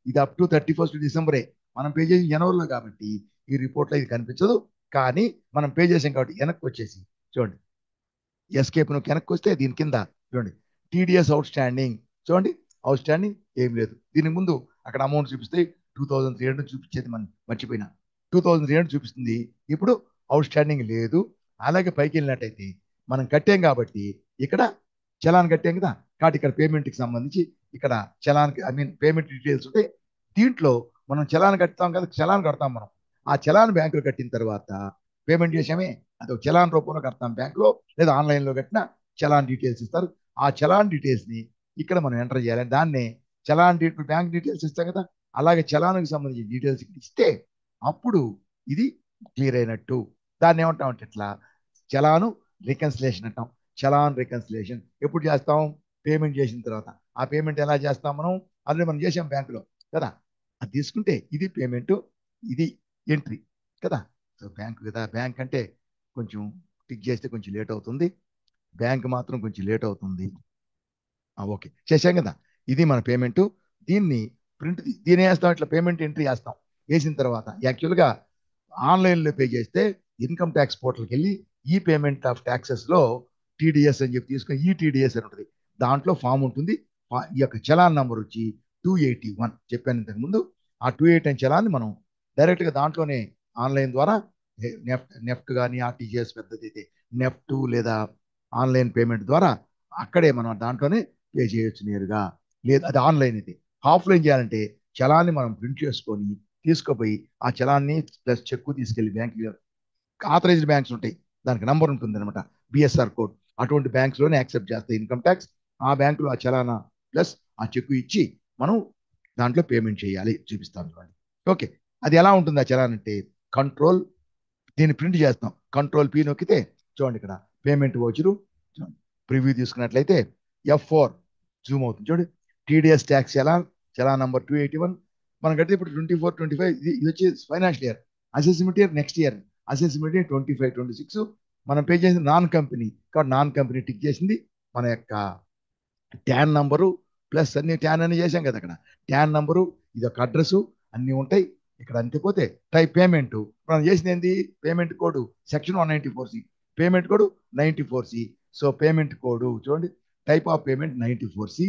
ఇది అప్ టు 31 డిసెంబరే. మనం పే చేసి జనవరిలో కాబట్టి ఈ రిపోర్ట్లో ఇది కనిపించదు. కానీ మనం పే చేసాం కాబట్టి వెనక్కి వచ్చేసి చూడండి, ఎస్కేప్ నువ్వు వెనక్కి వస్తే దీని కింద చూడండి టీడీఎస్ అవుట్ స్టాండింగ్. చూడండి, అవుట్ స్టాండింగ్ ఏం లేదు. దీనికి ముందు అక్కడ అమౌంట్ చూపిస్తే 2300 చూపించేది, మనం మర్చిపోయినా 2300 చూపిస్తుంది. ఇప్పుడు అవుట్ స్టాండింగ్ లేదు. అలాగే పైకి వెళ్ళినట్టయితే మనం కట్టాం కాబట్టి ఇక్కడ చలాన్ కట్టాం కదా, కాబట్టి ఇక్కడ పేమెంట్కి సంబంధించి ఇక్కడ చలాన్ పేమెంట్ డీటెయిల్స్ ఉంటాయి. దీంట్లో మనం చలాన్ కడతాం కదా, చలాన్ కడతాం మనం. ఆ చలాన్ బ్యాంకులో కట్టిన తర్వాత పేమెంట్ చేసామే, అది ఒక చలాన్ రూపంలో కడతాం బ్యాంకులో, లేదా ఆన్లైన్లో కట్టిన చలాన్ డీటెయిల్స్ ఇస్తారు. ఆ చలాన్ డీటెయిల్స్ని ఇక్కడ మనం ఎంటర్ చేయాలి. దాన్నే చలాన్ బ్యాంక్ డీటెయిల్స్ ఇస్తాం కదా, అలాగే చలాన్కి సంబంధించిన డీటెయిల్స్ ఇస్తే అప్పుడు ఇది క్లియర్ అయినట్టు. దాన్ని ఏమంటామంటే ఇట్లా చలాను రికన్సిలేషన్ అంటాం. చలాన్ రికన్సిలేషన్ ఎప్పుడు చేస్తాం? పేమెంట్ చేసిన తర్వాత. ఆ పేమెంట్ ఎలా చేస్తాం? ఆల్రెడీ మనం చేసాం బ్యాంకులో కదా, అది తీసుకుంటే ఇది పేమెంట్, ఇది ఎంట్రీ కదా. సో బ్యాంక్ కదా, బ్యాంక్ అంటే కొంచెం టిక్ చేస్తే కొంచెం లేట్ అవుతుంది, బ్యాంక్ మాత్రం కొంచెం లేట్ అవుతుంది. ఓకే, చేసాం కదా, ఇది మన పేమెంట్. దీన్ని దీని వేస్తాం, ఇట్లా పేమెంట్ ఎంట్రీ వేస్తాం. వేసిన తర్వాత యాక్చువల్గా ఆన్లైన్లో పే చేస్తే ఇన్కమ్ ట్యాక్స్ పోర్టల్కి వెళ్ళి ఈ పేమెంట్ ఆఫ్ ట్యాక్సెస్లో టీడీఎస్ అని చెప్పి తీసుకొని ఈ టీడీఎస్ అని ఉంటుంది, దాంట్లో ఫామ్ ఉంటుంది. ఈ యొక్క చలాన్ నంబర్ వచ్చి 281 చెప్పాను ఇంతకుముందు. ఆ 281 చలాన్ని మనం డైరెక్ట్గా దాంట్లోనే ఆన్లైన్ ద్వారా నెఫ్ట్ కానీ ఆర్టీజీఎస్ పెద్దది అయితే నెఫ్ట్ లేదా ఆన్లైన్ పేమెంట్ ద్వారా అక్కడే మనం దాంట్లోనే పే చేయొచ్చు నేరుగా. లేదా అది ఆన్లైన్ అయితే. ఆఫ్లైన్ చేయాలంటే చలాన్ని మనం ప్రింట్ చేసుకొని తీసుకుపోయి ఆ చలాన్ని ప్లస్ చెక్కు తీసుకెళ్లి బ్యాంక్ ఆథరైజ్డ్ బ్యాంక్స్ ఉంటాయి, దానికి నంబర్ ఉంటుంది అనమాట, బిఎస్ఆర్ కోడ్. అటువంటి బ్యాంక్స్లోనే యాక్సెప్ట్ చేస్తాయి ఇన్కమ్ ట్యాక్స్. ఆ బ్యాంకులో ఆ చలానా ప్లస్ ఆ చెక్కు ఇచ్చి మనం దాంట్లో పేమెంట్ చేయాలి, చూపిస్తాను చూడండి. ఓకే, అది ఎలా ఉంటుంది ఆ చలాన్ అంటే, కంట్రోల్ దీన్ని ప్రింట్ చేస్తాం, కంట్రోల్ పి నొక్కితే చూడండి ఇక్కడ పేమెంట్ వోచరు ప్రివ్యూ తీసుకున్నట్లయితే F4 జూమ్ అవుతుంది. చూడండి, టీడీఎస్ ట్యాక్స్ చలాన్ నంబర్ 281. మనం కడితే ఇప్పుడు 24 25 ఇది వచ్చి financial year. Assessment year next year, assessment year 25 26. మనం పే చేసిన నాన్ కంపెనీ కాబట్టి నాన్ కంపెనీ టిక్ చేసింది. మన యొక్క ట్యాన్ నంబరు ప్లస్ అన్ని ట్యాన్ అని చేసాం కదా, అక్కడ ట్యాన్ నంబరు, ఇది ఒక అడ్రస్ అన్నీ ఉంటాయి. ఇక్కడ అంతిపోతే టైప్ పేమెంట్ మనం చేసింది ఏంది? Payment code section 194C, payment code 94C. So payment code చూడండి, టైప్ ఆఫ్ పేమెంట్ 94C.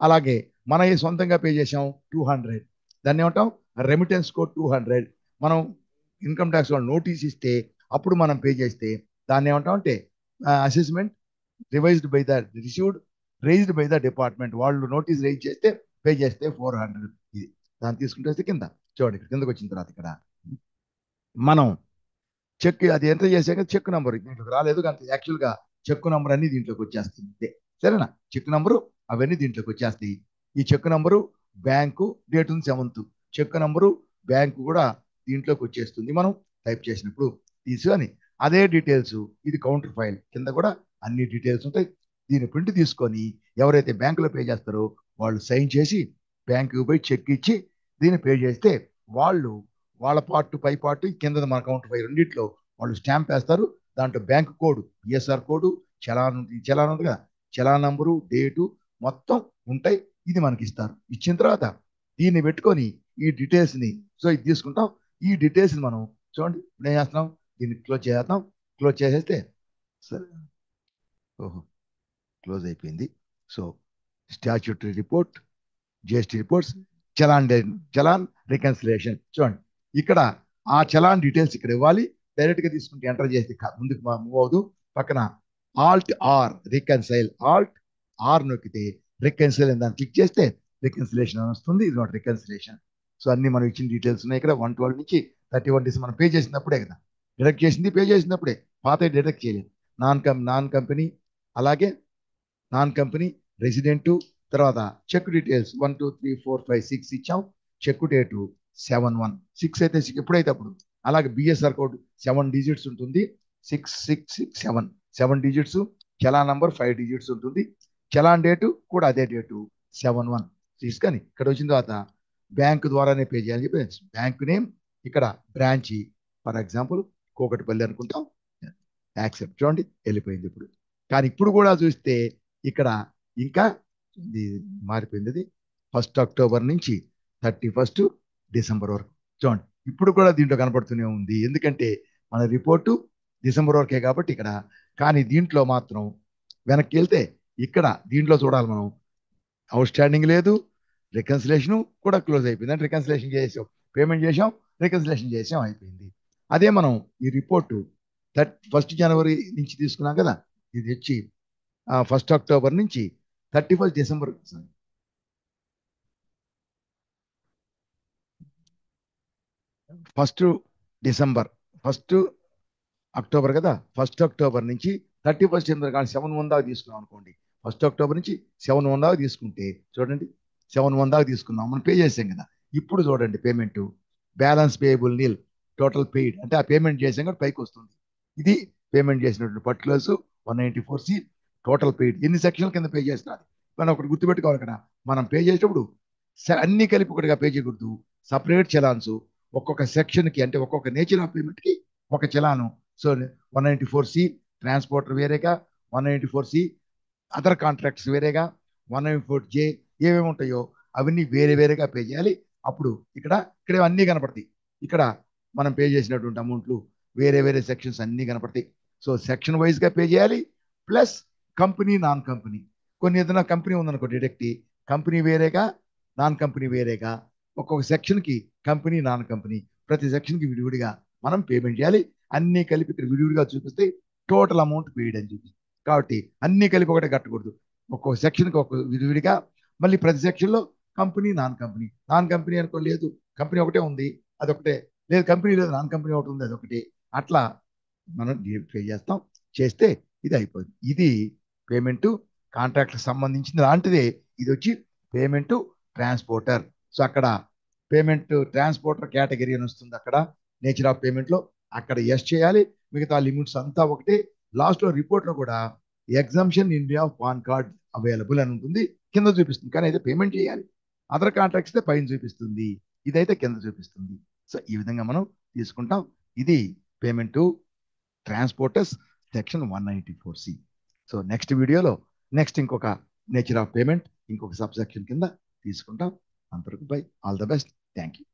అలాగే మన సొంతంగా పే చేసాం 200, దాన్ని ఏమంటాం? Remittance code 200. మనం ఇన్కమ్ ట్యాక్స్ వాళ్ళు నోటీస్ ఇస్తే అప్పుడు మనం పే చేస్తే దాన్ని ఏమంటాం అంటే assessment revised by the received raised by the department. వాళ్ళు నోటీస్ రైజ్ చేస్తే పే చేస్తే 400. ఇది దాన్ని తీసుకుంటే వస్తే కింద చూడండి, కిందకు వచ్చిన తర్వాత ఇక్కడ మనం చెక్ అది ఎంటర్ చేసాక చెక్ నంబర్ దీంట్లోకి రాలేదు కానీ యాక్చువల్గా చెక్ నంబర్ అన్ని దీంట్లోకి వచ్చేస్తుంది. సరేనా? చెక్ నంబరు అవన్నీ దీంట్లోకి వచ్చేస్తాయి. ఈ చెక్ నంబరు బ్యాంకు డేట్ ఉంది 7th, చెక్ నంబరు బ్యాంకు కూడా దీంట్లోకి వచ్చేస్తుంది మనం టైప్ చేసినప్పుడు. తీసుకొని అదే డీటెయిల్స్, ఇది కౌంటర్ ఫైల్ కింద కూడా అన్ని డీటెయిల్స్ ఉంటాయి. దీని ప్రింట్ తీసుకొని ఎవరైతే బ్యాంకులో పే చేస్తారో వాళ్ళు సైన్ చేసి బ్యాంకుకి పోయి చెక్ ఇచ్చి దీన్ని పే చేస్తే వాళ్ళు వాళ్ళ పార్ట్ పై పార్ట్ కింద మన అకౌంట్ పై రెండిట్లో వాళ్ళు స్టాంప్ వేస్తారు. దాంట్లో bank code, BSR code, challan ఉంది కదా, చలాన్ నంబరు, డేటు మొత్తం ఉంటాయి. ఇది మనకి ఇస్తారు. ఇచ్చిన తర్వాత దీన్ని పెట్టుకొని ఈ డీటెయిల్స్ని ఇది తీసుకుంటాం. ఈ డీటెయిల్స్ని మనం చూడండి ఇప్పుడు ఏం చేస్తున్నాం, దీన్ని క్లోజ్ చేస్తాం. క్లోజ్ చేసేస్తే సరే, ఓహో క్లోజ్ అయిపోయింది. So statutory report, GST reports, challan reconciliation. చూడండి ఇక్కడ ఆ చలాన్ డీటెయిల్స్ ఇక్కడ ఇవ్వాలి. డైరెక్ట్ గా తీసుకుంటే ఎంటర్ చేసి ముందుకు మూవ్ అవుతూ పక్కన alt R reconcile, alt R నొక్కితే రికన్సైల్ అని దాన్ని క్లిక్ చేస్తే రికన్సిలేషన్ అని వస్తుంది. ఇది నాట్ రికన్సిలేషన్. సో అన్ని మనం ఇచ్చిన డీటెయిల్స్ ఉన్నాయి ఇక్కడ. 112 నుంచి 31 డేస్ మనం పే చేసినప్పుడే కదా డిడక్ట్ చేసింది, పే చేసినప్పుడే. పాత డిడక్ట్ చేయలేదు. నాన్ కంపెనీ, అలాగే నాన్ కంపెనీ, రెసిడెంట్, తర్వాత చెక్ డీటెయిల్స్ 1 2 3 4 5 6 ఇచ్చాం. చెక్ డేటు 7/1, 6 అయితే ఎప్పుడైతే అప్పుడు. అలాగే బిఎస్ఆర్ కోడ్ 7 డిజిట్స్ ఉంటుంది. 6667 7 డిజిట్స్. చలాన్ నంబర్ 5 డిజిట్స్ ఉంటుంది. చలాన్ డేటు కూడా అదే డేటు 7/1 తీసుకొని ఇక్కడ వచ్చిన తర్వాత బ్యాంకు ద్వారానే పే చేయాలని చెప్పి బ్యాంకు నేమ్, ఇక్కడ బ్రాంచి, ఫర్ ఎగ్జాంపుల్ కూకట్పల్లి అనుకుంటాం. యాక్సెప్ట్. చూడండి వెళ్ళిపోయింది ఇప్పుడు. కానీ ఇప్పుడు కూడా చూస్తే ఇక్కడ ఇంకా ఇది మారిపోయింది. ఇది 1 అక్టోబర్ నుంచి 31 డిసెంబర్ వరకు. చూడండి ఇప్పుడు కూడా దీంట్లో కనపడుతూనే ఉంది. ఎందుకంటే మన రిపోర్టు డిసెంబర్ వరకే కాబట్టి ఇక్కడ. కానీ దీంట్లో మాత్రం వెనక్కి వెళ్తే ఇక్కడ దీంట్లో చూడాలి మనం, అవుట్ స్టాండింగ్ లేదు, రికన్సిలేషన్ కూడా క్లోజ్ అయిపోయింది. అంటే రికన్సిలేషన్ చేసాం, పేమెంట్ చేసాం, రికన్సిలేషన్ చేసాం, అయిపోయింది. అదే మనం ఈ రిపోర్టు 1 జనవరి నుంచి తీసుకున్నాం కదా, ఇది వచ్చి 1 అక్టోబర్ నుంచి 31 డిసెంబర్, 1 డిసెంబర్, 1 అక్టోబర్ కదా, 1 అక్టోబర్ నుంచి 31 డిసెంబర్. కానీ 7/1 దాకా తీసుకున్నాం అనుకోండి. 1 అక్టోబర్ నుంచి 7/1 దాకా తీసుకుంటే చూడండి 7/1 దాకా తీసుకున్నాం, మనం పే చేసాం కదా. ఇప్పుడు చూడండి payment balance payable nil, total paid అంటే ఆ పేమెంట్ చేసాం కూడా పైకి వస్తుంది. ఇది పేమెంట్ చేసినటువంటి పర్టికులర్స్ 194C టోటల్ పెయిడ్. ఎన్ని సెక్షన్ల కింద పే చేస్తున్నారు మనం ఒకటి గుర్తుపెట్టుకోవాలి. ఇక్కడ మనం పే చేసేటప్పుడు అన్ని కలిపి ఒకటిగా పే చేయకూడదు. సపరేట్ చలాన్స్ ఒక్కొక్క సెక్షన్కి, అంటే ఒక్కొక్క నేచర్ ఆఫ్ పేమెంట్కి ఒక చలాను. సో 194C ట్రాన్స్పోర్టర్ వేరేగా, 194C అదర్ కాంట్రాక్ట్స్ వేరేగా, 194J ఏమేమి ఉంటాయో అవన్నీ వేరే వేరేగా పే చేయాలి. అప్పుడు ఇక్కడ అన్నీ కనపడతాయి. ఇక్కడ మనం పే చేసినటువంటి అమౌంట్లు వేరే వేరే సెక్షన్స్ అన్నీ కనపడతాయి. సో సెక్షన్ వైజ్గా పే చేయాలి. Plus company, non company. కొన్ని ఏదైనా కంపెనీ ఉందనుకో, డిడక్ట్ కంపెనీ వేరేగా, నాన్ కంపెనీ వేరేగా, ఒక్కొక్క సెక్షన్కి కంపెనీ, నాన్ కంపెనీ, ప్రతి సెక్షన్కి విడివిడిగా మనం పేమెంట్ చేయాలి. అన్నీ కలిపి ఇక్కడ విడివిడిగా చూపిస్తే టోటల్ అమౌంట్ పెయిడ్ అని చూపిస్తుంది. కాబట్టి అన్నీ కలిపి ఒకటే కట్టకూడదు. ఒక్కొక్క సెక్షన్కి ఒక్కొక్క విడివిడిగా, మళ్ళీ ప్రతి సెక్షన్లో company, non company. Non company అనుకో, లేదు కంపెనీ ఒకటే ఉంది అదొకటే, లేదు కంపెనీ లేదు నాన్ కంపెనీ ఒకటి ఉంది అదొకటి. అట్లా మనం పే చేస్తాం. చేస్తే ఇది అయిపోయింది. ఇది పేమెంట్ కాంట్రాక్ట్కి సంబంధించిన లాంటిదే. ఇది వచ్చి పేమెంట్ ట్రాన్స్పోర్టర్. సో అక్కడ పేమెంట్ ట్రాన్స్పోర్టర్ కేటగిరీ అని వస్తుంది. అక్కడ నేచర్ ఆఫ్ పేమెంట్లో అక్కడ ఎస్ చేయాలి. మిగతా లిమిట్స్ అంతా ఒకటే. లాస్ట్లో రిపోర్ట్లో కూడా exemption in way of PAN card available అని ఉంటుంది, కింద చూపిస్తుంది. కానీ అయితే పేమెంట్ చేయాలి. అదర్ కాంట్రాక్ట్స్ అయితే పైన చూపిస్తుంది, ఇదైతే కింద చూపిస్తుంది. సో ఈ విధంగా మనం తీసుకుంటాం. ఇది payment transporters section 194C. So next వీడియోలో ఇంకొక నేచర్ ఆఫ్ పేమెంట్ ఇంకొక సబ్ సెక్షన్ కింద తీసుకుంటాం. అంతవరకు by, all the best, thank you.